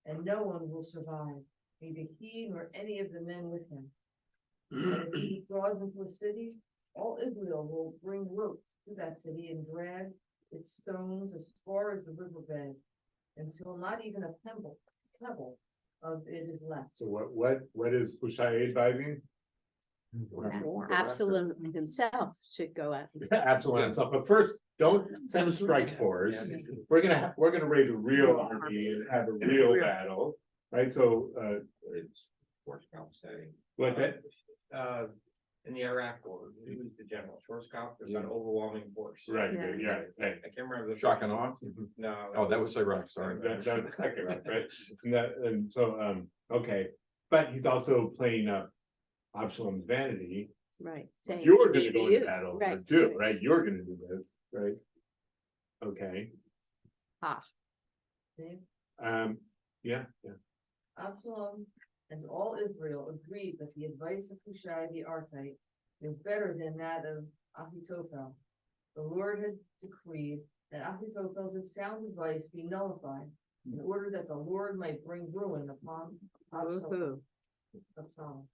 and no one will survive, neither he nor any of the men with him. And if he draws into a city, all Israel will bring ropes to that city and drag its stones as far as the riverbed, until not even a pebble of it is left.
so what is Hushai advising?
Absalom himself should go out.
Absalom himself, but first, don't send a strike force. We're gonna raise a real army and have a real battle, right? So,
It's Schwarzkopf setting.
what's that?
In the Iraq war, he was the general. Schwarzkopf was an overwhelming force.
Right,
Yeah.
yeah, right.
I can't remember the.
Shock and awe?
No.
Oh, that was Iraq, sorry.
That was the second one, right? And so, okay, but he's also playing up Absalom's vanity.
Right. saying,
You're
"Me,
gonna go
you."
into battle
Right.
too, right? You're gonna do this, right? Okay,
See?
yeah.
Absalom and all Israel agreed that the advice of Hushai the Archite was better than that of Ahithophel. The Lord had decreed that Ahithophel's sound advice be nullified in order that the Lord might bring ruin upon Absalom. Absalom.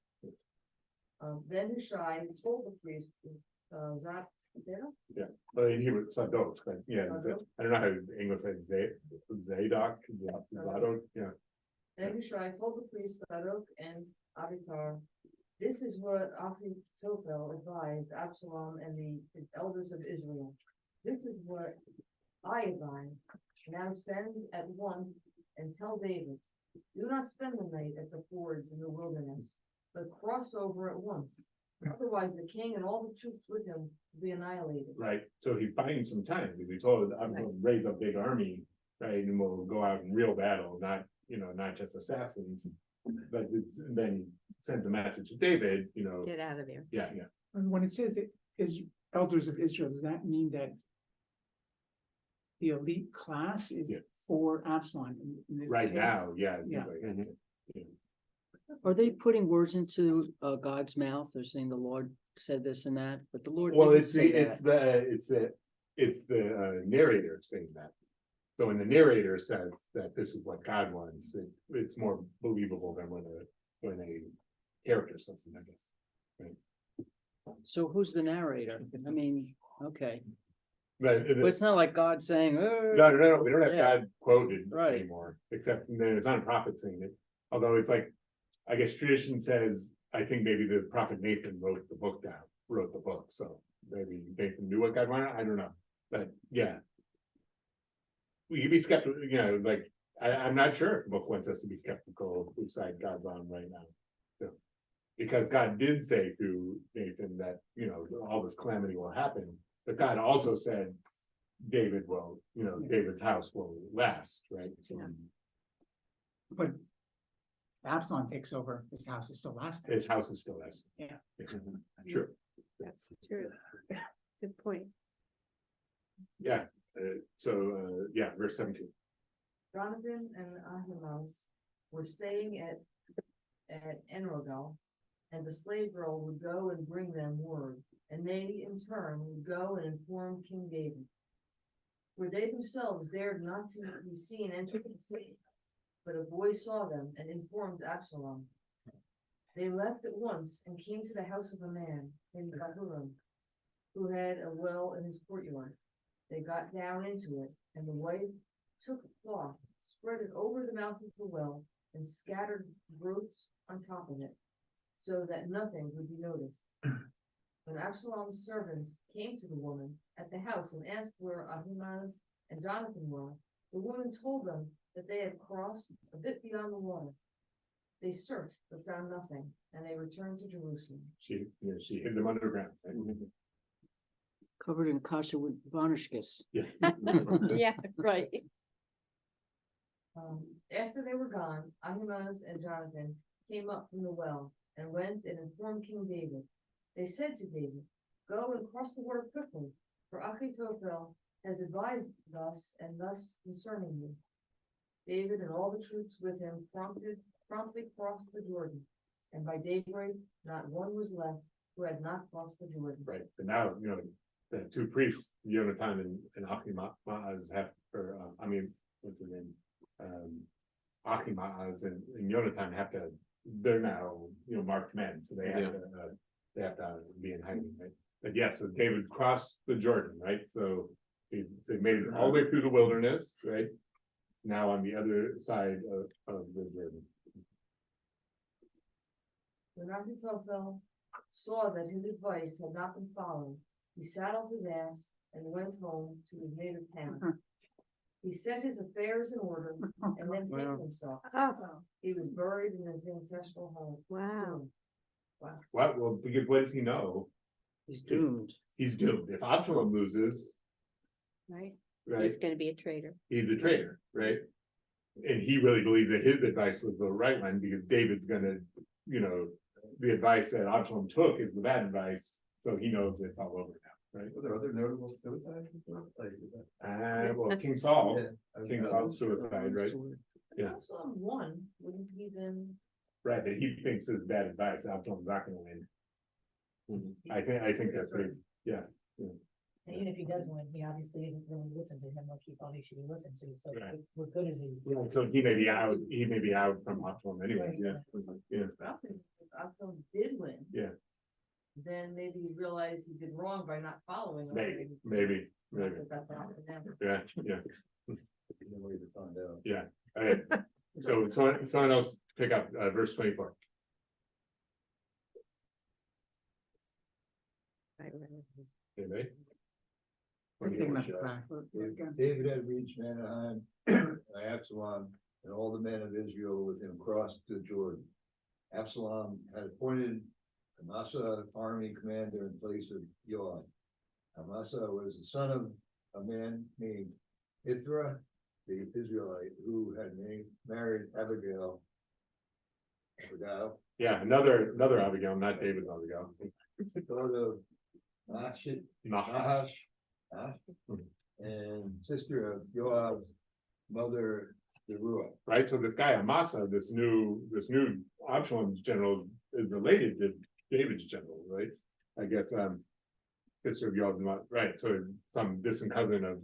Then Hushai told the priest, Zadok,
But in Hebrew, it's Sadok, but yeah,
Sadok?
I don't know how English says Zadok, Zadok, yeah.
Then Hushai told the priest Zadok and Abiathar, this is what Ahithophel advised Absalom and the elders of Israel. This is what I advise. Now send at once and tell David, do not spend the night at the fords in the wilderness, but cross over at once. Otherwise the king and all the troops with him will be annihilated.
Right, so he's buying some time, because he told, I'm gonna raise a big army, right, and we'll go out in real battle, not, not just assassins. But it's, then sends a message to David,
Get out of there.
yeah.
And when it says that is elders of Israel, does that mean that the elite class is
Yeah.
for Absalom in this
Right
case?
now, yeah. It seems
Yeah.
like it.
Are they putting words into God's mouth? They're saying the Lord said this and that, but the Lord
Well,
didn't
it's
say
the,
that.
it's the narrator saying that. So when the narrator says that this is what God wants, it's more believable than when a character says it, I guess.
So who's the narrator? I mean, okay,
But
but it's not like God saying,
no, we don't have
Yeah.
God quoted
Right.
anymore, except then it's not a prophet saying it. Although it's like, I guess tradition says, I think maybe the prophet Nathan wrote the book, so maybe Nathan knew what God wanted, I don't know, but yeah. We could be skeptical, like, I'm not sure if the book wants us to be skeptical of whose side God's on right now. So, because God did say through Nathan that, all this calamity will happen, but God also said David will, David's house will last, right? So,
Yeah.
But Absalom takes over, his house is still lasting.
his house is still last.
Yeah.
Sure,
That's true. Good point.
yeah, yeah, verse 17.
Jonathan and Ahimaaz were staying at Enrogel, and the slave girl would go and bring them word, and they in turn would go and inform King David. For they themselves dared not to be seen entering the city, but a boy saw them and informed Absalom. They left at once and came to the house of a man named Bahurim, who had a well in his courtyard. They got down into it, and the wife took a cloth, spread it over the mouth of the well, and scattered groats on top of it, so that nothing would be noticed. When Absalom's servants came to the woman at the house and asked where Ahimaaz and Jonathan were, the woman told them that they had crossed a bit beyond the water. They searched but found nothing, and they returned to Jerusalem.
She hid them underground. Right?
covered in kasha with varnishkis.
Yeah.
Yeah, right.
After they were gone, Ahimaaz and Jonathan came up from the well and went and informed King David. They said to David, go and cross the water quickly, for Ahithophel has advised us and thus concerning you. David and all the troops with him promptly crossed the Jordan, and by daybreak, not one was left who had not crossed the Jordan.
Right, but now, the two priests, Jonathan and Ahimaaz have, what's his name? Ahimaaz and Jonathan have to, they're now, marked men, so they have to be in hiding, right? But yes, so David crossed the Jordan, right? So they made it all the way through the wilderness, right? Now on the other side of the Jordan.
When Ahithophel saw that his advice had not been followed, he saddled his ass and went home to his native town. He set his affairs in order and then hanged himself.
Oh,
He was buried in his ancestral home.
wow.
What, well, because what does he know?
He's doomed.
He's doomed. If Absalom loses,
Right.
right,
He's gonna be a traitor.
he's a traitor, right? And he really believes that his advice was the right one because David's gonna, the advice that Absalom took is the bad advice, so he knows it's all over now. right?
Were there other notable suicides? Like, is
And well, King Saul,
that-
King Saul's suicide, right? Yeah.
Absalom won, wouldn't he then?
Right, that he thinks is bad advice, Absalom's not gonna win.
Mhm.
I think that's what it's, yeah.
And even if he does win, he obviously isn't really listening to him like he probably should be listening to, so
Right.
what good is he?
So he may be out from Absalom anyway, yeah, yeah,
If Absalom did win.
Yeah.
Then maybe he realized he did wrong by not following. him.
maybe,
Not that that's happened to them.
yeah.
No way to find out.
Alright, so someone else pick up, verse 24. Anybody?
I think that's correct.
David had reached Manaheim, and Absalom, and all the men of Israel with him crossed the Jordan. Absalom had appointed Amasa army commander in place of Joab. Amasa was the son of a man named Ithra, the Israelite, who had married Abigail.
Yeah, another Abigail, not David's Abigail.
Daughter of Nahash, and sister of Joab's mother, Zeruiah.
Right, so this guy Amasa, this new Absalom's general is related to David's general, right? I guess, sister of Joab, right, so some distant cousin of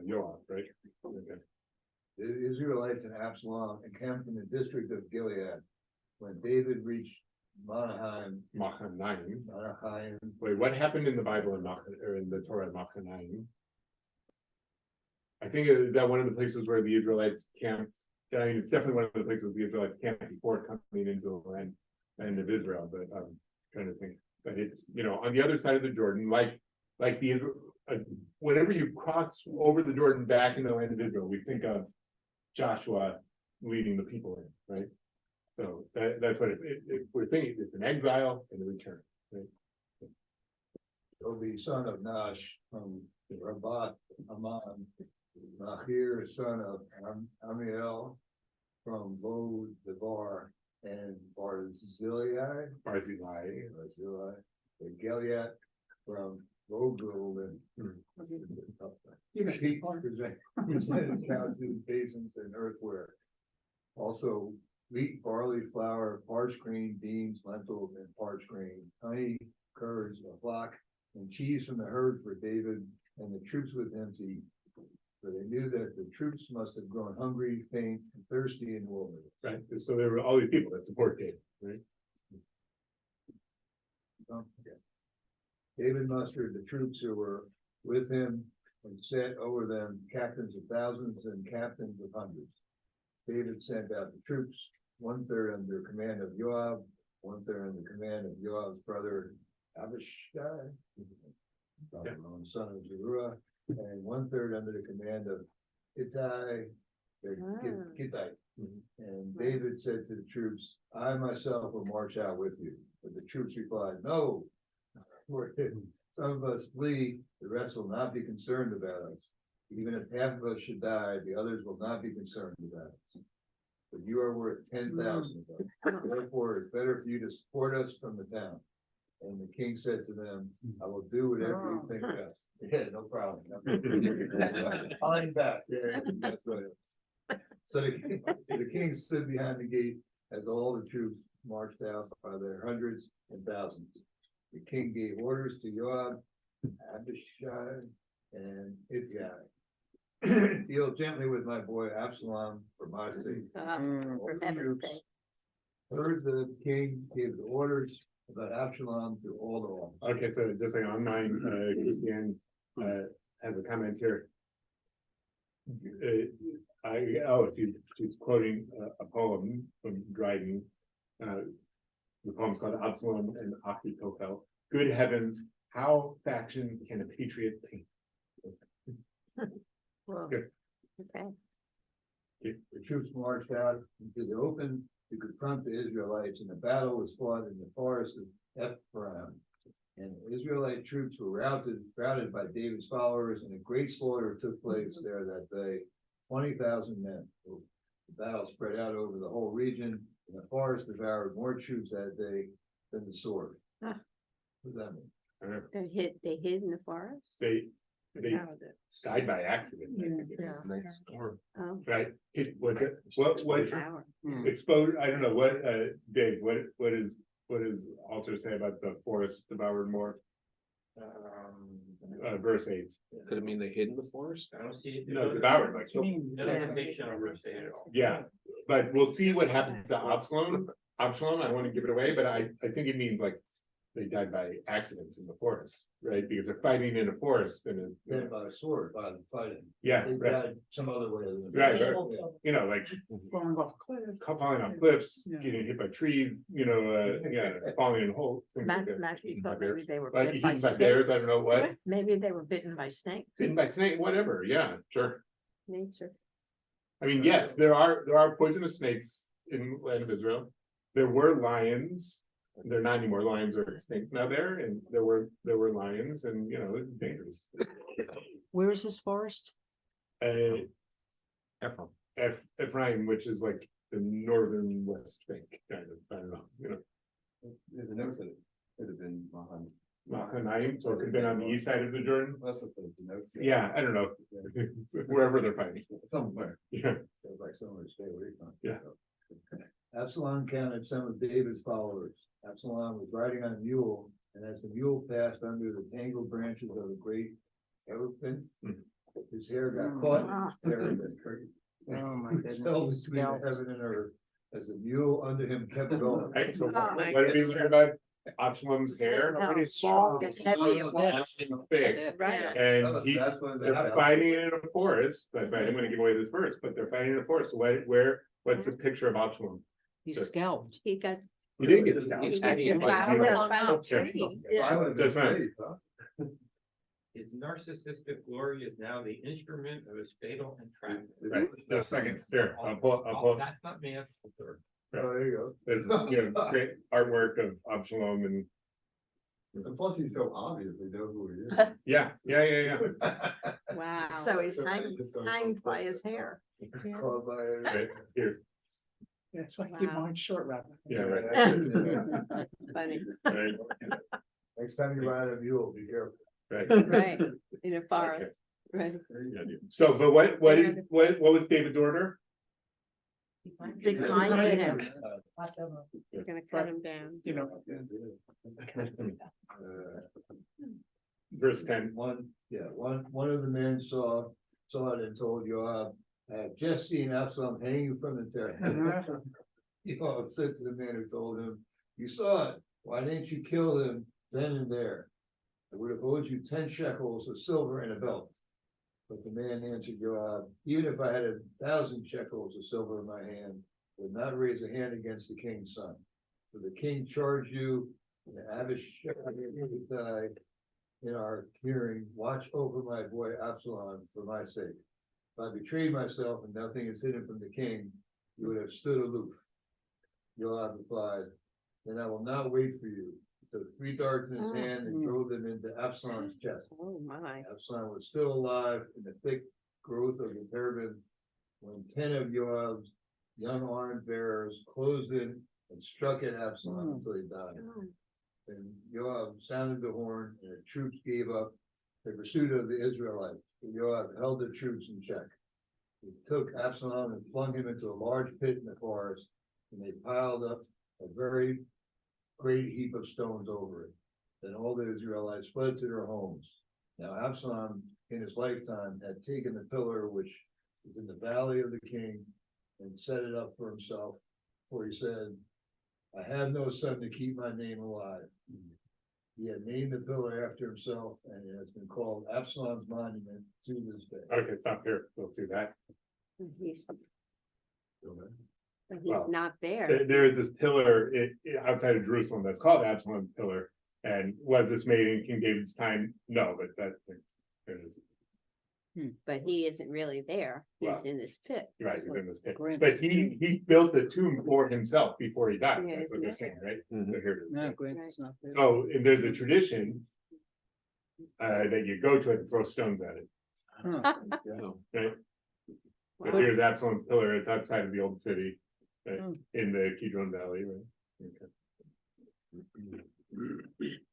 Joab, right? Okay.
The Israelites and Absalom encamped in the district of Gilead. When David reached Mahanaim,
Wait, what happened in the Bible in the Torah at Machanaim? I think is that one of the places where the Israelites camped. I mean, it's definitely one of the places the Israelites camped before coming into the land of Israel, but I'm trying to think. But it's, on the other side of the Jordan, like whenever you cross over the Jordan back in the land of Israel, we think of Joshua leading the people in, right? So that's what we're thinking, it's an exile and a return, right?
Tobi, son of Nash, from Rabat Ammon, Machir, son of Amiel, from Bo Devar, and Barzillai, and Gilead, from Vogel, and presented couches, basins, and earthware. Also, wheat, barley, flour, parched grain, beans, lentils, and parched grain, honey, curds, a flock, and cheese from the herd for David and the troops with him to eat. For they knew that the troops must have grown hungry, faint, and thirsty in the wilderness.
Right, so there were all these people that support David, right?
David mustered the troops who were with him and set over them captains of thousands and captains of hundreds. David sent out the troops, 1/3 under command of Joab, 1/3 under command of Joab's brother Abishai, son of Zeruiah, and 1/3 under the command of Ittai, the Gittite. And David said to the troops, I myself will march out with you. But the troops replied, no, for if some of us flee, the rest will not be concerned about us. Even if half of us should die, the others will not be concerned about us. But you are worth 10,000 of us. Therefore, it's better for you to support us from the town. And the king said to them, I will do whatever you think best. Yeah, no problem. Fine back. Yeah, that's right. So the king stood behind the gate as all the troops marched out by their hundreds and thousands. The king gave orders to Joab, Abishai, and Ittai. Deal gently with my boy Absalom for my sake.
For heaven's sake.
Heard the king gave the orders about Absalom to all the law.
Okay, so just like online, Christiane, has a comment here. She's quoting a poem from Dryden. The poem's called Absalom and Achitophel. Good heavens, how faction can a patriot paint?
Well,
Good.
okay.
The troops marched out into the open to confront the Israelites, and the battle was fought in the forest of Ephraim. And the Israelite troops were routed by David's followers, and a great slaughter took place there that day. 20,000 men. The battle spread out over the whole region, and the forest devoured more troops that day than the sword.
Huh.
What does that mean?
They hid in the forest?
They
Yeah,
died by accident.
Yeah.
Or
Oh,
Right, it was, what
flower.
Hmm.
exposed, I don't know, what, Dave, what is Alter say about the forest devoured more, verse 8?
Could it mean they hid in the forest?
I don't see it.
No, devoured, like,
No indication of which they at all.
yeah, but we'll see what happens to Absalom, I don't wanna give it away, but I think it means like they died by accidents in the forest, right, because they're fighting in a forest and
Dead by a sword, by the fighting.
yeah,
They
right,
died some other way. than-
Right,
Yeah.
you know, like
Falling off a cliff.
falling off cliffs,
Yeah.
getting hit by trees, you know, yeah, falling in holes. things like that.
Matthew
Eaten by
thought
bears.
maybe they were
Like
bitten by
eaten by bears, I
snakes.
don't know what,
Maybe they were bitten by snakes.
bitten by snake, whatever, yeah, sure.
Nature.
I mean, yes, there are poisonous snakes in the land of Israel. There were lions. There are not any more lions or snakes now there, and there were lions, and you know, it's dangerous.
Where is this forest?
Ephraim.
Ephraim, which is like the northern west bank, kind of, I don't know, you know.
There's a note that it could have been Mahan.
Mahanaim, so it could have been on the east side of the Jordan.
That's what the notes. say.
Yeah, I don't know, wherever they're fighting,
Somewhere.
yeah.
Feels like somewhere to stay away from.
Yeah.
Absalom counted some of David's followers. Absalom was riding on a mule, and as the mule passed under the tangled branches of a great elephant, his hair got caught.
Ah.
in his hair and curtain.
Oh, my
He
goodness.
fell
He's
between
scalped.
heaven and earth, as the mule under him kept going.
Right, so
Oh, my
what did we learn about Absalom's hair?
How
It's
long and heavy it
Yes.
was.
and thick,
Right.
and
That's when
they're fighting in a forest, but I'm gonna give away this verse, but they're fighting in a forest, so what's the picture of Absalom?
He's scalped.
He got,
He did get scalped.
he got
Yeah.
devoured.
Okay.
I would have
That's
been
fine.
brave, huh?
His narcissistic glory is now the instrument of his fatal entrapment.
Right, just a second, here, I'll pull,
That's not me, that's the third.
Oh, there you go.
there's, you know, great artwork of Absalom and,
And plus, he's so obvious, they know who he is.
yeah.
Wow.
So he's
So
hanged,
just so
hanged by his
close.
hair.
Caught by a-
Right, here,
That's why I keep
Wow.
mine short rather.
yeah, right,
Funny,
right,
Next time you ride a mule, be careful.
right.
right, in a forest, right.
Yeah, dude. So, but what was David's order?
Declined him.
We're gonna cut him down.
You know,
Verse 10,
One of the men saw it and told Joab, I have just seen Absalom hanging from the temple. Joab said to the man who told him, you saw it, why didn't you kill him then and there? I would have owed you 10 shekels of silver and a belt. But the man answered Joab, even if I had 1,000 shekels of silver in my hand, I would not raise a hand against the king's son. For the king charged you, and Abishai in our hearing, watch over my boy Absalom for my sake. If I betrayed myself and nothing is hidden from the king, you would have stood aloof. Joab replied, then I will not wait for you. So three darts in his hand and drove them into Absalom's chest.
Oh, my.
Absalom was still alive in the thick growth of the terebinth when 10 of Joab's young armed bearers closed in and struck at Absalom until he died. And Joab sounded the horn and the troops gave up the pursuit of the Israelites. But Joab held the troops in check. He took Absalom and flung him into a large pit in the forest, and they piled up a very great heap of stones over it. Then all the Israelites fled to their homes. Now Absalom, in his lifetime, had taken the pillar which was in the valley of the king and set it up for himself, for he said, I have no son to keep my name alive. He had named the pillar after himself, and it has been called Absalom's monument to this day.
okay, stop here, we'll do that.
He's, but
Well,
he's not there.
There is this pillar outside of Jerusalem that's called Absalom's pillar. And was this made in King David's time? No, but that, there it is,
But he isn't really there. He's
Wow.
in this pit.
right, he's in this pit.
Grant.
But he built the tomb for himself before he died,
Yeah,
that's what they're saying, right?
Mhm.
So here it is.
No, Grant is not there.
So, and there's a tradition that you go to it and throw stones at it,
Huh.
right? But
Wow.
here's Absalom's pillar, it's outside of the old city, right,
Hmm.
in the Kidron Valley, right? Okay.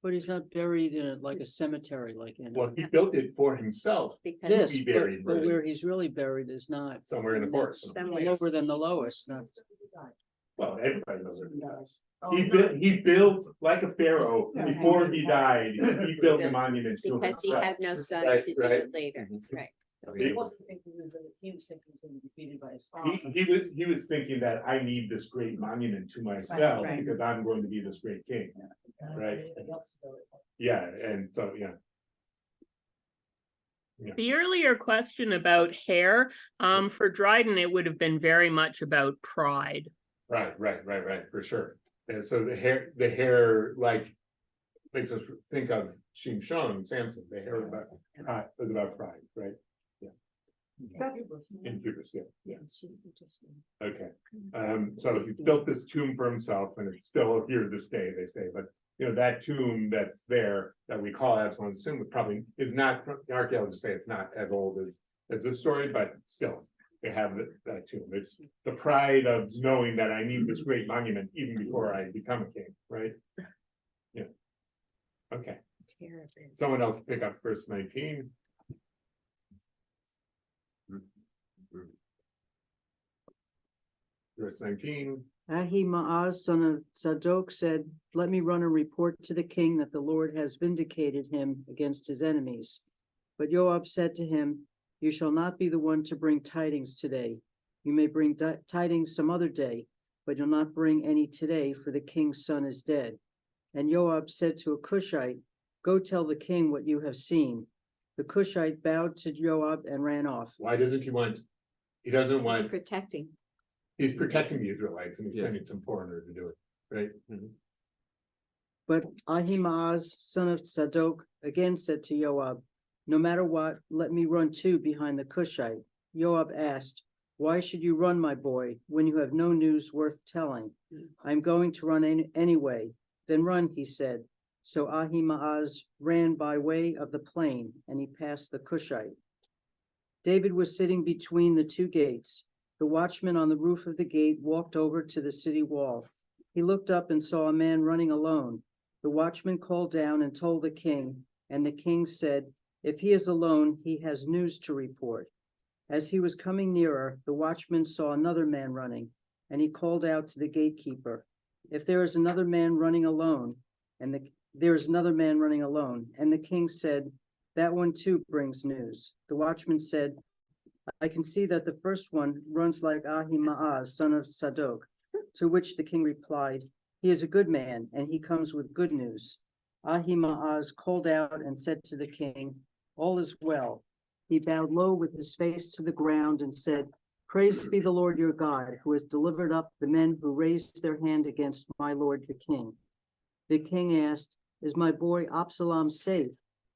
But he's not buried in like a cemetery, like in.
Well, he built it for himself,
Because
Yes,
be
but,
buried,
but
right.
where he's really buried is not.
somewhere in the forest.
somewhere.
Lower than the lowest, not.
Well, everybody knows where he dies.
Oh,
He built like a pharaoh
Yeah.
before he died. He built a monument to
Because he
himself.
had no son
Right,
to do
right.
it later, right?
He wasn't thinking he was thinking he was gonna be defeated by his father.
He was thinking that I need this great monument to myself
right.
because I'm going to be this great king.
And
right.
anybody else to do it.
Yeah, and so, yeah.
The earlier question about hair, for Dryden, it would have been very much about pride.
Right, for sure. And so the hair like makes us think of Shimshon, Samson, the hair was about pride, right? In hubris, yeah.
Yeah, she's interesting.
Okay, so he built this tomb for himself and it's still here this day, they say, but you know, that tomb that's there that we call Absalom's tomb probably is not, the archaeologists say it's not as old as this story, but still. They have that tomb. It's the pride of knowing that I need this great monument even before I become a king, right? Yeah. Okay,
Terrible.
someone else pick up verse 19. Verse 19.
Ahimaaz, son of Zadok, said, "Let me run a report to the king that the Lord has vindicated him against his enemies." But Joab said to him, "You shall not be the one to bring tidings today. You may bring tidings some other day, but you'll not bring any today, for the king's son is dead." And Joab said to a Cushite, "Go tell the king what you have seen." The Cushite bowed to Joab and ran off.
Why doesn't he want? He doesn't want.
Protecting.
He's protecting the Israelites and he's
Yeah.
sending some foreigner to do it, right?
But Ahimaaz, son of Zadok, again said to Joab, "No matter what, let me run too behind the Cushite." Joab asked, "Why should you run, my boy, when you have no news worth telling?" "I'm going to run anyway." "Then run," he said. So Ahimaaz ran by way of the plain, and he passed the Cushite. David was sitting between the two gates. The watchman on the roof of the gate walked over to the city wall. He looked up and saw a man running alone. The watchman called down and told the king, and the king said, "If he is alone, he has news to report." As he was coming nearer, the watchman saw another man running, and he called out to the gatekeeper, "If there is another man running alone," and there is another man running alone. And the king said, "That one too brings news." The watchman said, "I can see that the first one runs like Ahimaaz, son of Zadok." To which the king replied, "He is a good man, and he comes with good news." Ahimaaz called out and said to the king, "All is well." He bowed low with his face to the ground and said, "Praised be the Lord your God, who has delivered up the men who raised their hand against my lord the king." The king asked, "Is my boy Absalom safe?"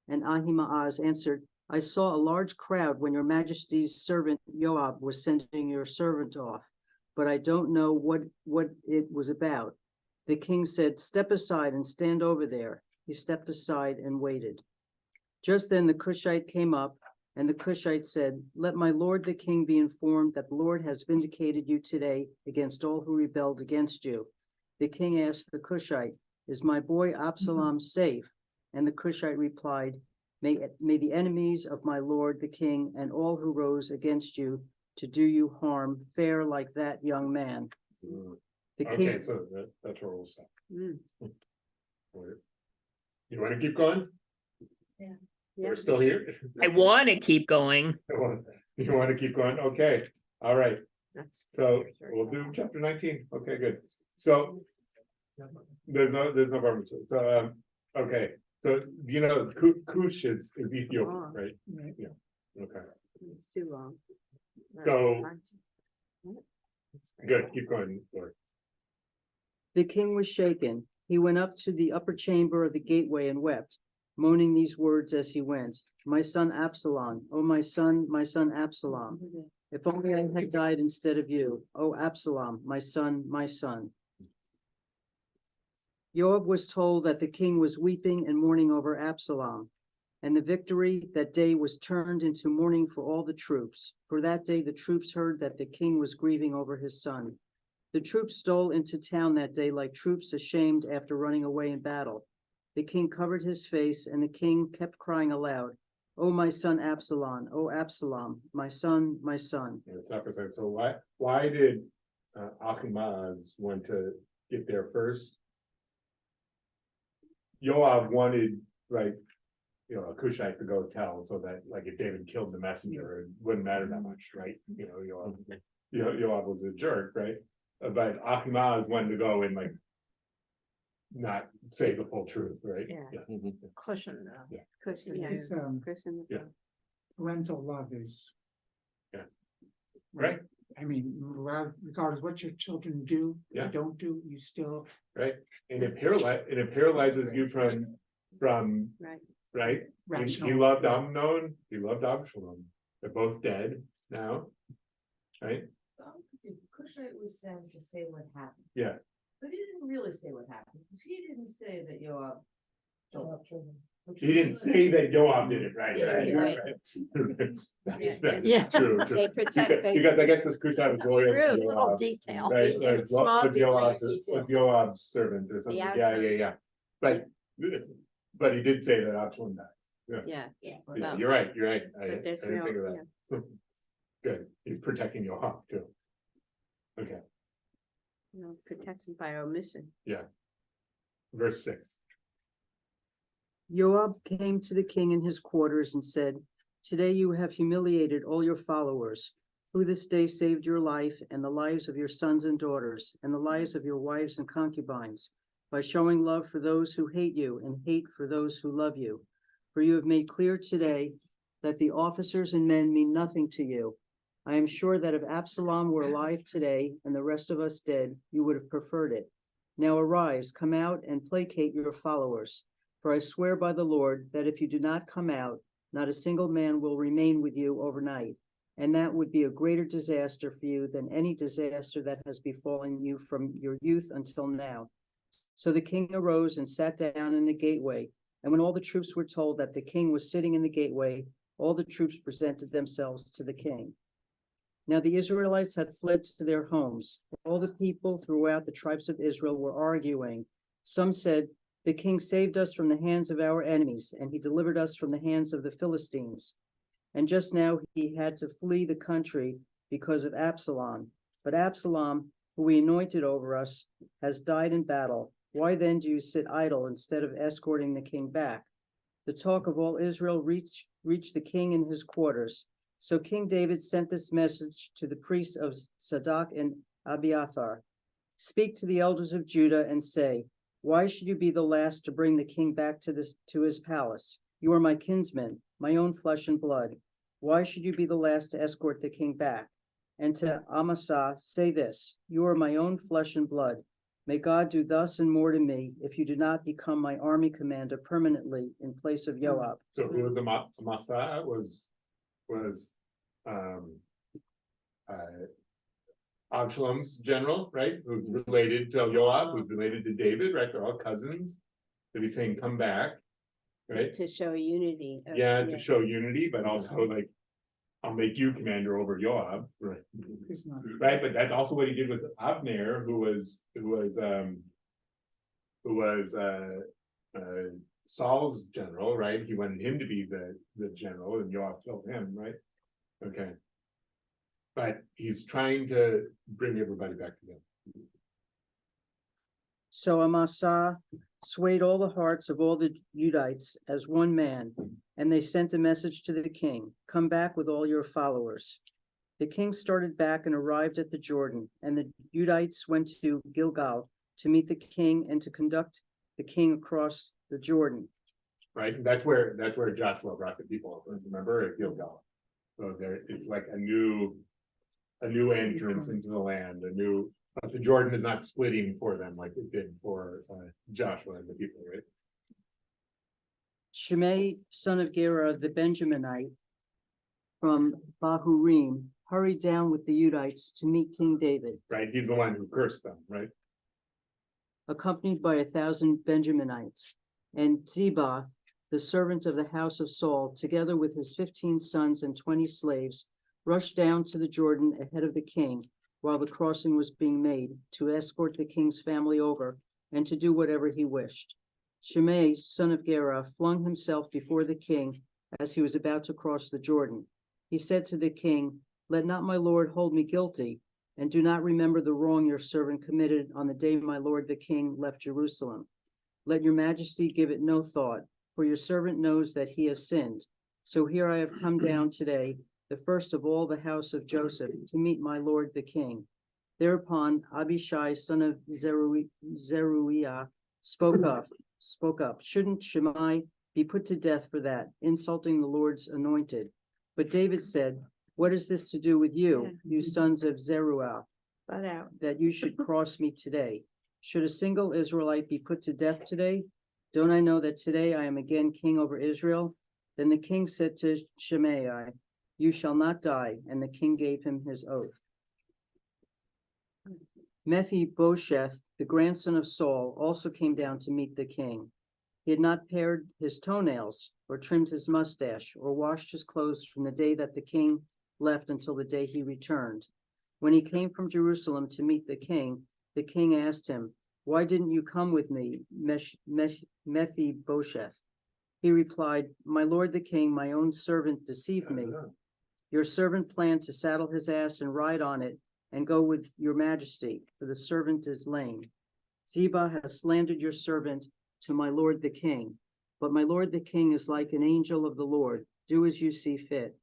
And Ahimaaz answered, "I saw a large crowd when your majesty's servant Joab was sending your servant off, but I don't know what it was about." The king said, "Step aside and stand over there." He stepped aside and waited. Just then the Cushite came up, and the Cushite said, "Let my lord the king be informed that the Lord has vindicated you today against all who rebelled against you." The king asked the Cushite, "Is my boy Absalom safe?" And the Cushite replied, May the enemies of my lord the king and all who rose against you to do you harm fare like that young man." The
Okay,
king,
so that's where we'll stop.
Mm.
You wanna keep going?
Yeah.
We're still here?
I want to keep going.
You wanna keep going? Okay, all right,
That's
so we'll do chapter 19, okay, good. So there's no problem, so, okay, so, you know, Cush is Ethiopia, right? Yeah, okay,
It's too long.
So-
It's very
good,
long.
keep going, Lord.
the king was shaken. He went up to the upper chamber of the gateway and wept, moaning these words as he went, "My son Absalom, oh my son Absalom, if only I had died instead of you, oh Absalom, my son, my son." Joab was told that the king was weeping and mourning over Absalom, and the victory that day was turned into mourning for all the troops. For that day the troops heard that the king was grieving over his son. The troops stole into town that day like troops ashamed after running away in battle. The king covered his face, and the king kept crying aloud, "O my son Absalom, O Absalom, my son, my son."
And it's not for saying, so why did Achimaaz want to get there first? Yoav wanted, right, you know, a Cushite to go tell, so that like if David killed the messenger, it wouldn't matter that much, right? You know, Yoav was a jerk, right? But Achimaaz wanted to go and like not say the full truth, right?
Yeah.
Mhm.
Cushion,
Cushion, yeah.
This,
Cushion.
Yeah.
parental love is.
Yeah. Right.
I mean, regardless what your children do,
Yeah.
or don't do, you still.
Right, and it paralyzes you from,
Right.
right? He
Rational.
loved Amnon, he loved Absalom, they're both dead now. Right,
Cushite was sent to say what happened.
yeah,
But he didn't really say what happened, because he didn't say that Yoav killed him.
he didn't say that Yoav did it, right?
Yeah,
Right,
Yeah.
right.
Yeah.
True,
They
true.
protect, they,
Because I guess this Cushite was loyal to
Little
Yoav,
detail.
right, like,
small
was
details.
Yoav's servant or something, yeah,
outcome.
yeah. But he did say that Absalom died,
yeah,
yeah,
Well,
you're right, I
but
didn't
there's
think
no,
of that. Good, he's protecting Yoav too. Okay,
protection by omission.
verse 6.
Joab came to the king in his quarters and said, "Today you have humiliated all your followers, who this day saved your life and the lives of your sons and daughters, and the lives of your wives and concubines, by showing love for those who hate you and hate for those who love you. For you have made clear today that the officers and men mean nothing to you. I am sure that if Absalom were alive today and the rest of us dead, you would have preferred it. Now arise, come out and placate your followers. For I swear by the Lord that if you do not come out, not a single man will remain with you overnight. And that would be a greater disaster for you than any disaster that has befallen you from your youth until now." So the king arose and sat down in the gateway. And when all the troops were told that the king was sitting in the gateway, all the troops presented themselves to the king. Now the Israelites had fled to their homes. All the people throughout the tribes of Israel were arguing. Some said, "The king saved us from the hands of our enemies, and he delivered us from the hands of the Philistines. And just now he had to flee the country because of Absalom. But Absalom, who we anointed over us, has died in battle. Why then do you sit idle instead of escorting the king back?" The talk of all Israel reached the king in his quarters. So King David sent this message to the priests of Zadok and Abiathar. "Speak to the elders of Judah and say, why should you be the last to bring the king back to his palace? You are my kinsmen, my own flesh and blood. Why should you be the last to escort the king back? And to Amasa say this, you are my own flesh and blood. May God do thus and more to me if you do not become my army commander permanently in place of Joab."
So who was Amasa was Absalom's general, right? Who's related to Yoav, who's related to David, right? They're all cousins. So he's saying, come back, right?
To show unity.
Yeah, to show unity, but also like, I'll make you commander over Yoav, right?
It's not.
Right, but that's also what he did with Abner, who was Saul's general, right? He wanted him to be the general, and Yoav killed him, right? Okay. But he's trying to bring everybody back together.
So Amasa swayed all the hearts of all the Judites as one man, and they sent a message to the king, "Come back with all your followers." The king started back and arrived at the Jordan, and the Judites went to Gilgal to meet the king and to conduct the king across the Jordan.
Right, and that's where Joshua brought the people, remember, at Gilgal. So there, it's like a new entrance into the land, but the Jordan is not splitting for them like it did for Joshua and the people, right?
Shimei, son of Gera, the Benjaminite from Bahurim, hurried down with the Judites to meet King David,
Right, he's the one who cursed them, right?
accompanied by 1,000 Benjaminites. And Ziba, the servant of the house of Saul, together with his 15 sons and 20 slaves, rushed down to the Jordan ahead of the king while the crossing was being made to escort the king's family over and to do whatever he wished. Shimei, son of Gera, flung himself before the king as he was about to cross the Jordan. He said to the king, "Let not my lord hold me guilty, and do not remember the wrong your servant committed on the day my lord the king left Jerusalem. Let your majesty give it no thought, for your servant knows that he has sinned. So here I have come down today, the first of all the house of Joseph, to meet my lord the king." Thereupon Abishai, son of Zeruiah, spoke up. "Shouldn't Shimei be put to death for that, insulting the Lord's anointed?" But David said, "What is this to do with you, you sons of Zeruiah,
Butt out.
that you should cross me today? Should a single Israelite be put to death today? Don't I know that today I am again king over Israel?" Then the king said to Shimei, "You shall not die," and the king gave him his oath. Mephibosheth, the grandson of Saul, also came down to meet the king. He had not pared his toenails, or trimmed his mustache, or washed his clothes from the day that the king left until the day he returned. When he came from Jerusalem to meet the king asked him, "Why didn't you come with me, Mephibosheth?" He replied, "My lord the king, my own servant deceived me. Your servant planned to saddle his ass and ride on it and go with your majesty, for the servant is lame. Ziba has slandered your servant to my lord the king. But my lord the king is like an angel of the Lord. Do as you see fit.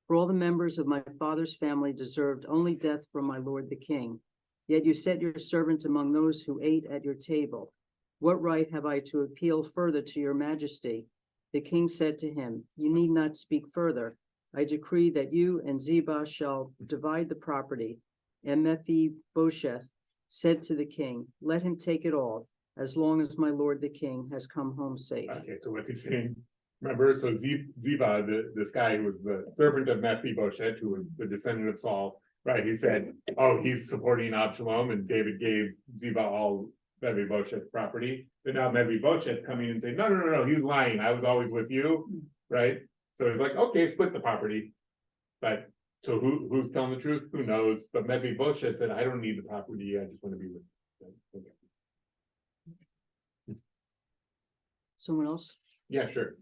For all the members of my father's family deserved only death from my lord the king. Yet you set your servant among those who ate at your table. What right have I to appeal further to your majesty?" The king said to him, "You need not speak further. I decree that you and Ziba shall divide the property." And Mephibosheth said to the king, "Let him take it all, as long as my lord the king has come home safe."
Okay, so what's he saying? Remember, so Ziba, this guy who was the servant of Mephibosheth, who was the descendant of Saul, right? He said, "Oh, he's supporting Absalom," and David gave Ziba all Mephibosheth's property. But now Mephibosheth coming and saying, no, he's lying. I was always with you, right? So it's like, okay, split the property. But so who's telling the truth? Who knows? But Mephibosheth said, "I don't need the property. I just want to be with you." Okay.
Someone else?
Yeah, sure.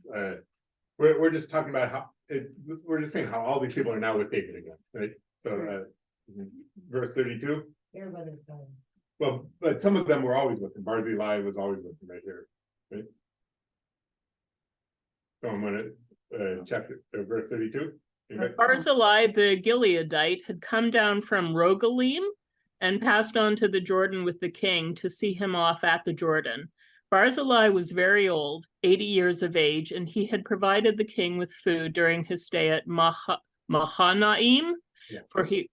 We're just talking about how we're just saying how all these people are now with David again, right? So verse 32.
Everybody's fine.
Well, but some of them were always with him. Barzillai was always with him right here, right? So I'm gonna chapter verse 32.
Barzillai the Gileadite had come down from Rogelim and passed on to the Jordan with the king to see him off at the Jordan. Barzillai was very old, 80 years of age, and he had provided the king with food during his stay at Mahanaim, for he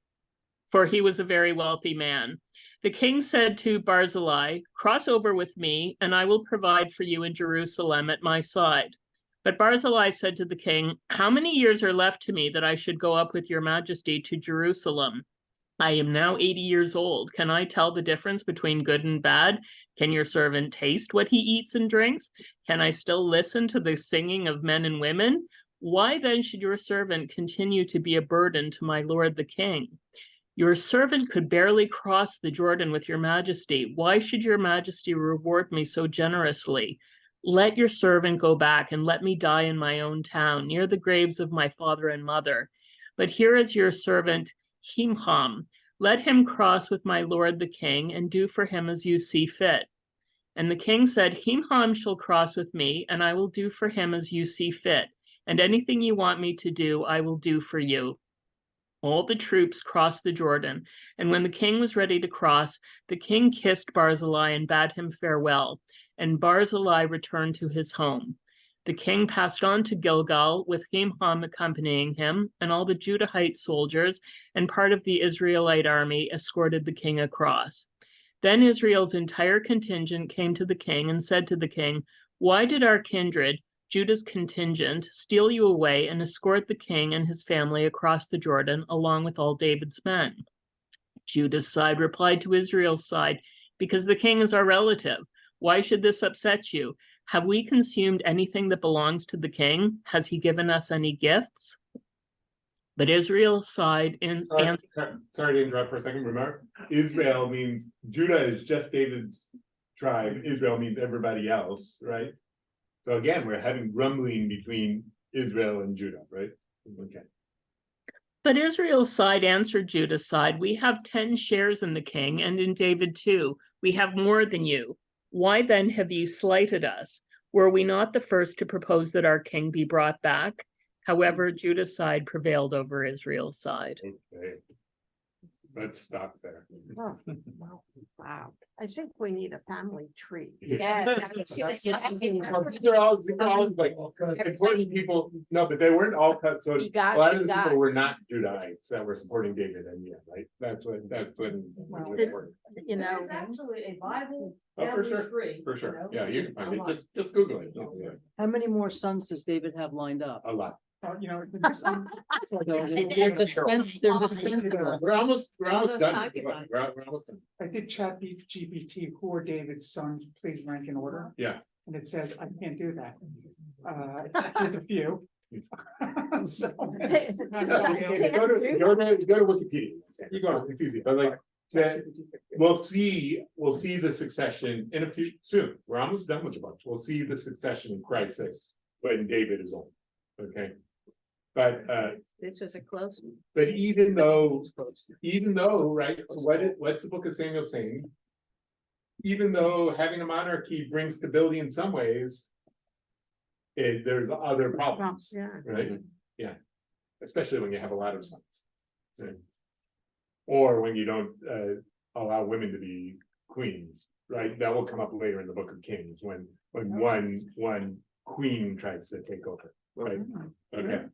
was a very wealthy man. The king said to Barzillai, "Cross over with me, and I will provide for you in Jerusalem at my side." But Barzillai said to the king, "How many years are left to me that I should go up with your majesty to Jerusalem? I am now 80 years old. Can I tell the difference between good and bad? Can your servant taste what he eats and drinks? Can I still listen to the singing of men and women? Why then should your servant continue to be a burden to my lord the king? Your servant could barely cross the Jordan with your majesty. Why should your majesty reward me so generously? Let your servant go back and let me die in my own town, near the graves of my father and mother. But here is your servant Himham. Let him cross with my lord the king, and do for him as you see fit." And the king said, "Himham shall cross with me, and I will do for him as you see fit. And anything you want me to do, I will do for you." All the troops crossed the Jordan, and when the king was ready to cross, the king kissed Barzillai and bade him farewell, and Barzillai returned to his home. The king passed on to Gilgal, with Himham accompanying him, and all the Judahite soldiers and part of the Israelite army escorted the king across. Then Israel's entire contingent came to the king and said to the king, "Why did our kindred, Judah's contingent, steal you away and escort the king and his family across the Jordan along with all David's men?" Judah's side replied to Israel's side, "Because the king is our relative. Why should this upset you? Have we consumed anything that belongs to the king? Has he given us any gifts?" But Israel's side
Sorry to interrupt for a second. Remember, Israel means Judah is just David's tribe, Israel means everybody else, right? So again, we're having grumbling between Israel and Judah, right? Okay.
But Israel's side answered Judah's side, we have 10 shares in the king and in David too. We have more than you. Why then have you slighted us? Were we not the first to propose that our king be brought back? However, Judah's side prevailed over Israel's side.
Okay. Let's stop there.
Oh, wow, I think we need a family tree.
Yes.
They're all like important people, no, but they weren't all cut, so a lot of the people were not Judahites that were supporting David and yeah, right? That's what.
You know,
There's actually a Bible
Oh, for
family
sure,
tree.
for
you
sure,
know,
yeah, you can find it,
online.
just Google it, yeah,
How many more sons does David have lined up?
a lot.
You know,
They're dispensable.
We're almost
Other
done.
concubines.
We're almost done.
I did chat GPT, who are David's sons, please rank in order,
Yeah,
and it says, I can't do that. There's a few. So.
go to Wikipedia. You go, it's easy, but like, we'll see the succession in a few, soon, we're almost done with the bunch, we'll see the succession crisis when David is old, okay? But,
This was a close one.
but even though, right, so what's the book of Samuel saying? Even though having a monarchy brings stability in some ways, there's other problems,
yeah.
right? Yeah, especially when you have a lot of sons. Right? Or when you don't allow women to be queens, right? That will come up later in the Book of Kings when one queen tries to take over, right? Okay,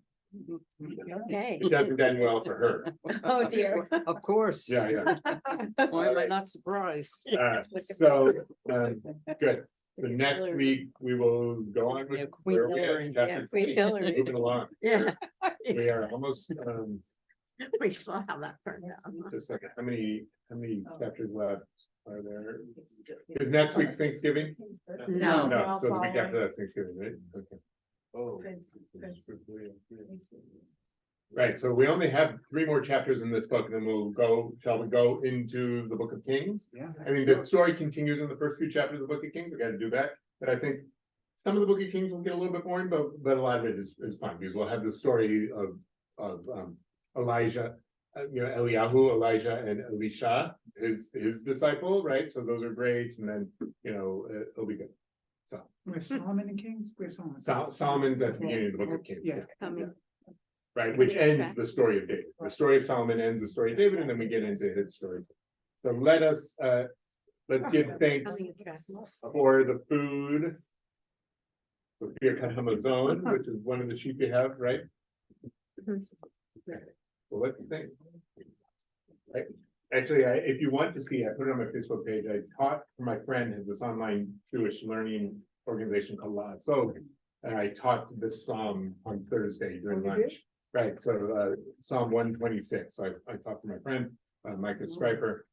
Okay.
it doesn't end well for her.
Oh, dear.
Of course.
Yeah.
Why am I not surprised?
So, good. So next week, we will go on
Yeah,
with.
Queen
where we at,
Hillary.
chapter
Yeah, Queen
20,
Hillary.
Moving along.
Yeah.
We are almost,
We saw how that turned out.
just a second, how many chapters left are there? Is next week Thanksgiving?
No.
No, so the week after that Thanksgiving, right? Okay.
Oh.
Right, so we only have 3 more chapters in this book, and then shall we go into the Book of Kings?
Yeah.
I mean, the story continues in the first few chapters of the Book of Kings, we gotta do that, but I think some of the Book of Kings will get a little bit boring, but a lot of it is fun, because we'll have the story of Elijah, Eliyahu, Elijah, and Elisha, his disciple, right? So those are great, and then, it'll be good. So,
We have Solomon and Kings, we have Solomon.
Solomon's at the beginning of the Book of Kings.
Yeah.
Coming.
Right, which ends the story of David. The story of Solomon ends the story of David, and then we get into his story. So let's give thanks for the food. The Birkat Hamazon, which is one of the sheep you have, right? Well, let's think. Right. Actually, if you want to see, I put it on my Facebook page. I taught for my friend has this online Jewish learning organization called Laad So, and I taught this psalm on Thursday during lunch. Right, so Psalm 126. So I talked to my friend Micah Striper.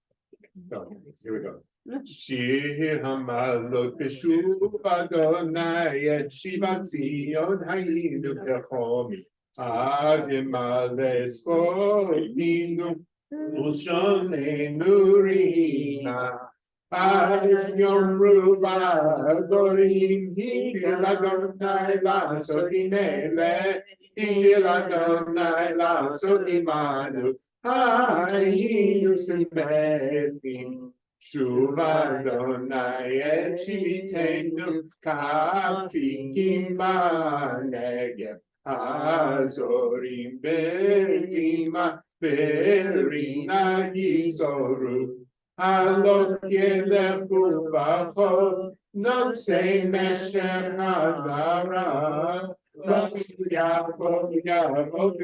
So here we go. Shir hamalot b'shuv Adonai et shivat Zion hayinu kechomi ad yimale sforinu ushonenu rina ad yomru v'adorim hikir Adonai la'asot hinele hikir Adonai la'asot imanu hayinu simechim Shuv Adonai et shivitenu kafikim b'negev Hazorim b'rima b'rina yizoru Halot yelechu b'chol nosei mesher hazara Yaakov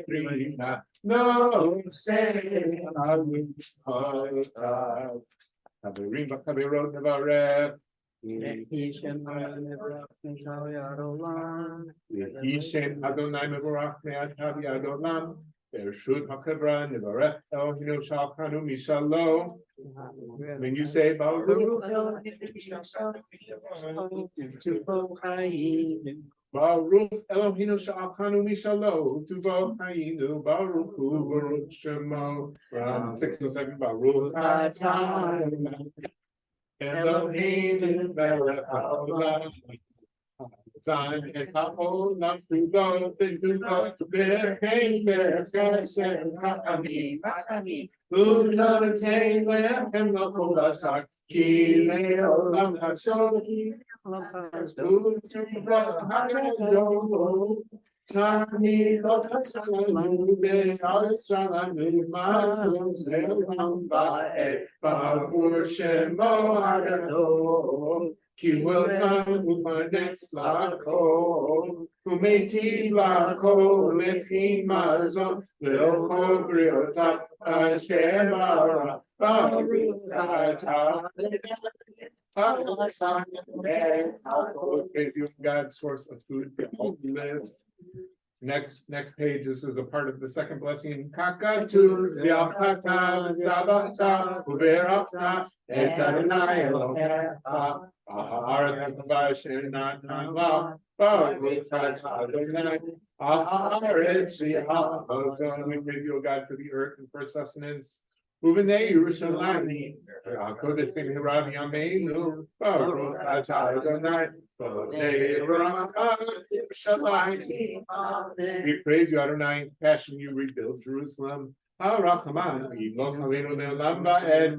b'rina nosei hazara Haverim v'chaverot nevarech. Yehishem Adonai mevorach me'atav yad olam. Bereshut ha'chevra nevarech Eloheinu shalchanu mishalom. When you say Baruch Baruch Eloheinu shalchanu mishalom tuvo hayinu Baruch hu Baruch Shemo. From 607 Baruch atah Elohim melech haolam. Time and couple, not to go, to go to bear, hey, bear, and Rachamim. Who not attain lamb and the Kolasak, Ki Leolam Hashon, who to the Hagado, Tani Lotasalam, they are Salam, Mazos, Leolam Bae, Babur Shemo Hagado. Ki will time with my next lako, who may tea lako, lefin mazon, little cobriota, shemara, barutata. Praise you, God, source of food to help you live. Next page, this is a part of the second blessing. Kakatu, Yachata, Zabata, Uberata, Etanai, Elohecha, Aharat Hashem, we praise you, O God, for the earth and for sustenance. Uvenei Yerushalayim, Kodesh Ben Hirav Yameinu, Baruch Atah Adonai, we praise you, Adonai, passion you rebuild Jerusalem. Ha'Rachman, Yimloch Aleinu Le'olam Va'ed.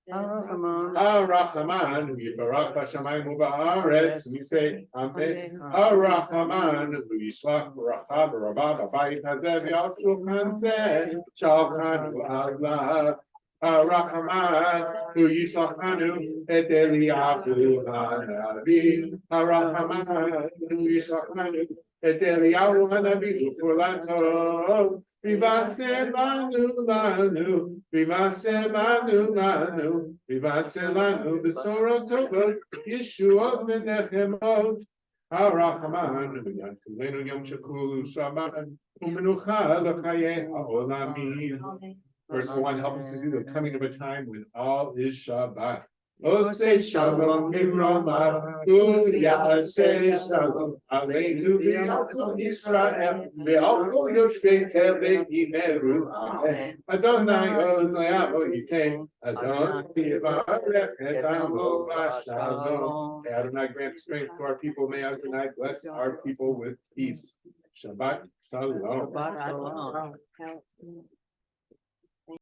Ha'Rachman, Yibarach B'Shamayim U'Ba'aretz. We say, Amen. Ha'Rachman, Yishlach B'Racha B'Rabah B'Bayit Hazeh V'Yashulchan Zeh Shalchan U'Alav. Ha'Rachman, Hu Yishlachanu Et Eliyahu Hanavi. Ha'Rachman, Hu Yishlachanu Et Eliyahu Hanavi U'Furlato. Vivase Manu Lanu, Vivase Manu Lanu, Vivase Lanu, Besoro Tova, Yeshua Menechemot. Ha'Rachman, Yankulenu Yom Shekulu Shabbat, Umenucha L'Chaye Ha'olamim. Verse 1, help us to see the coming of a time when all is Shabbat. Oseh Shalom Mivrama, Yaseh Shalom, Aleinu v'Yalkol Yisrael, v'Yalkol Yoshvei Tevet Yimeru, Amen. Adonai Ozayahu Yitem, Adonai Yivarech et Amo V'Shalom. May Adonai grant strength to our people. May Adonai bless our people with peace. Shabbat Shalom.
Shabbat shalom.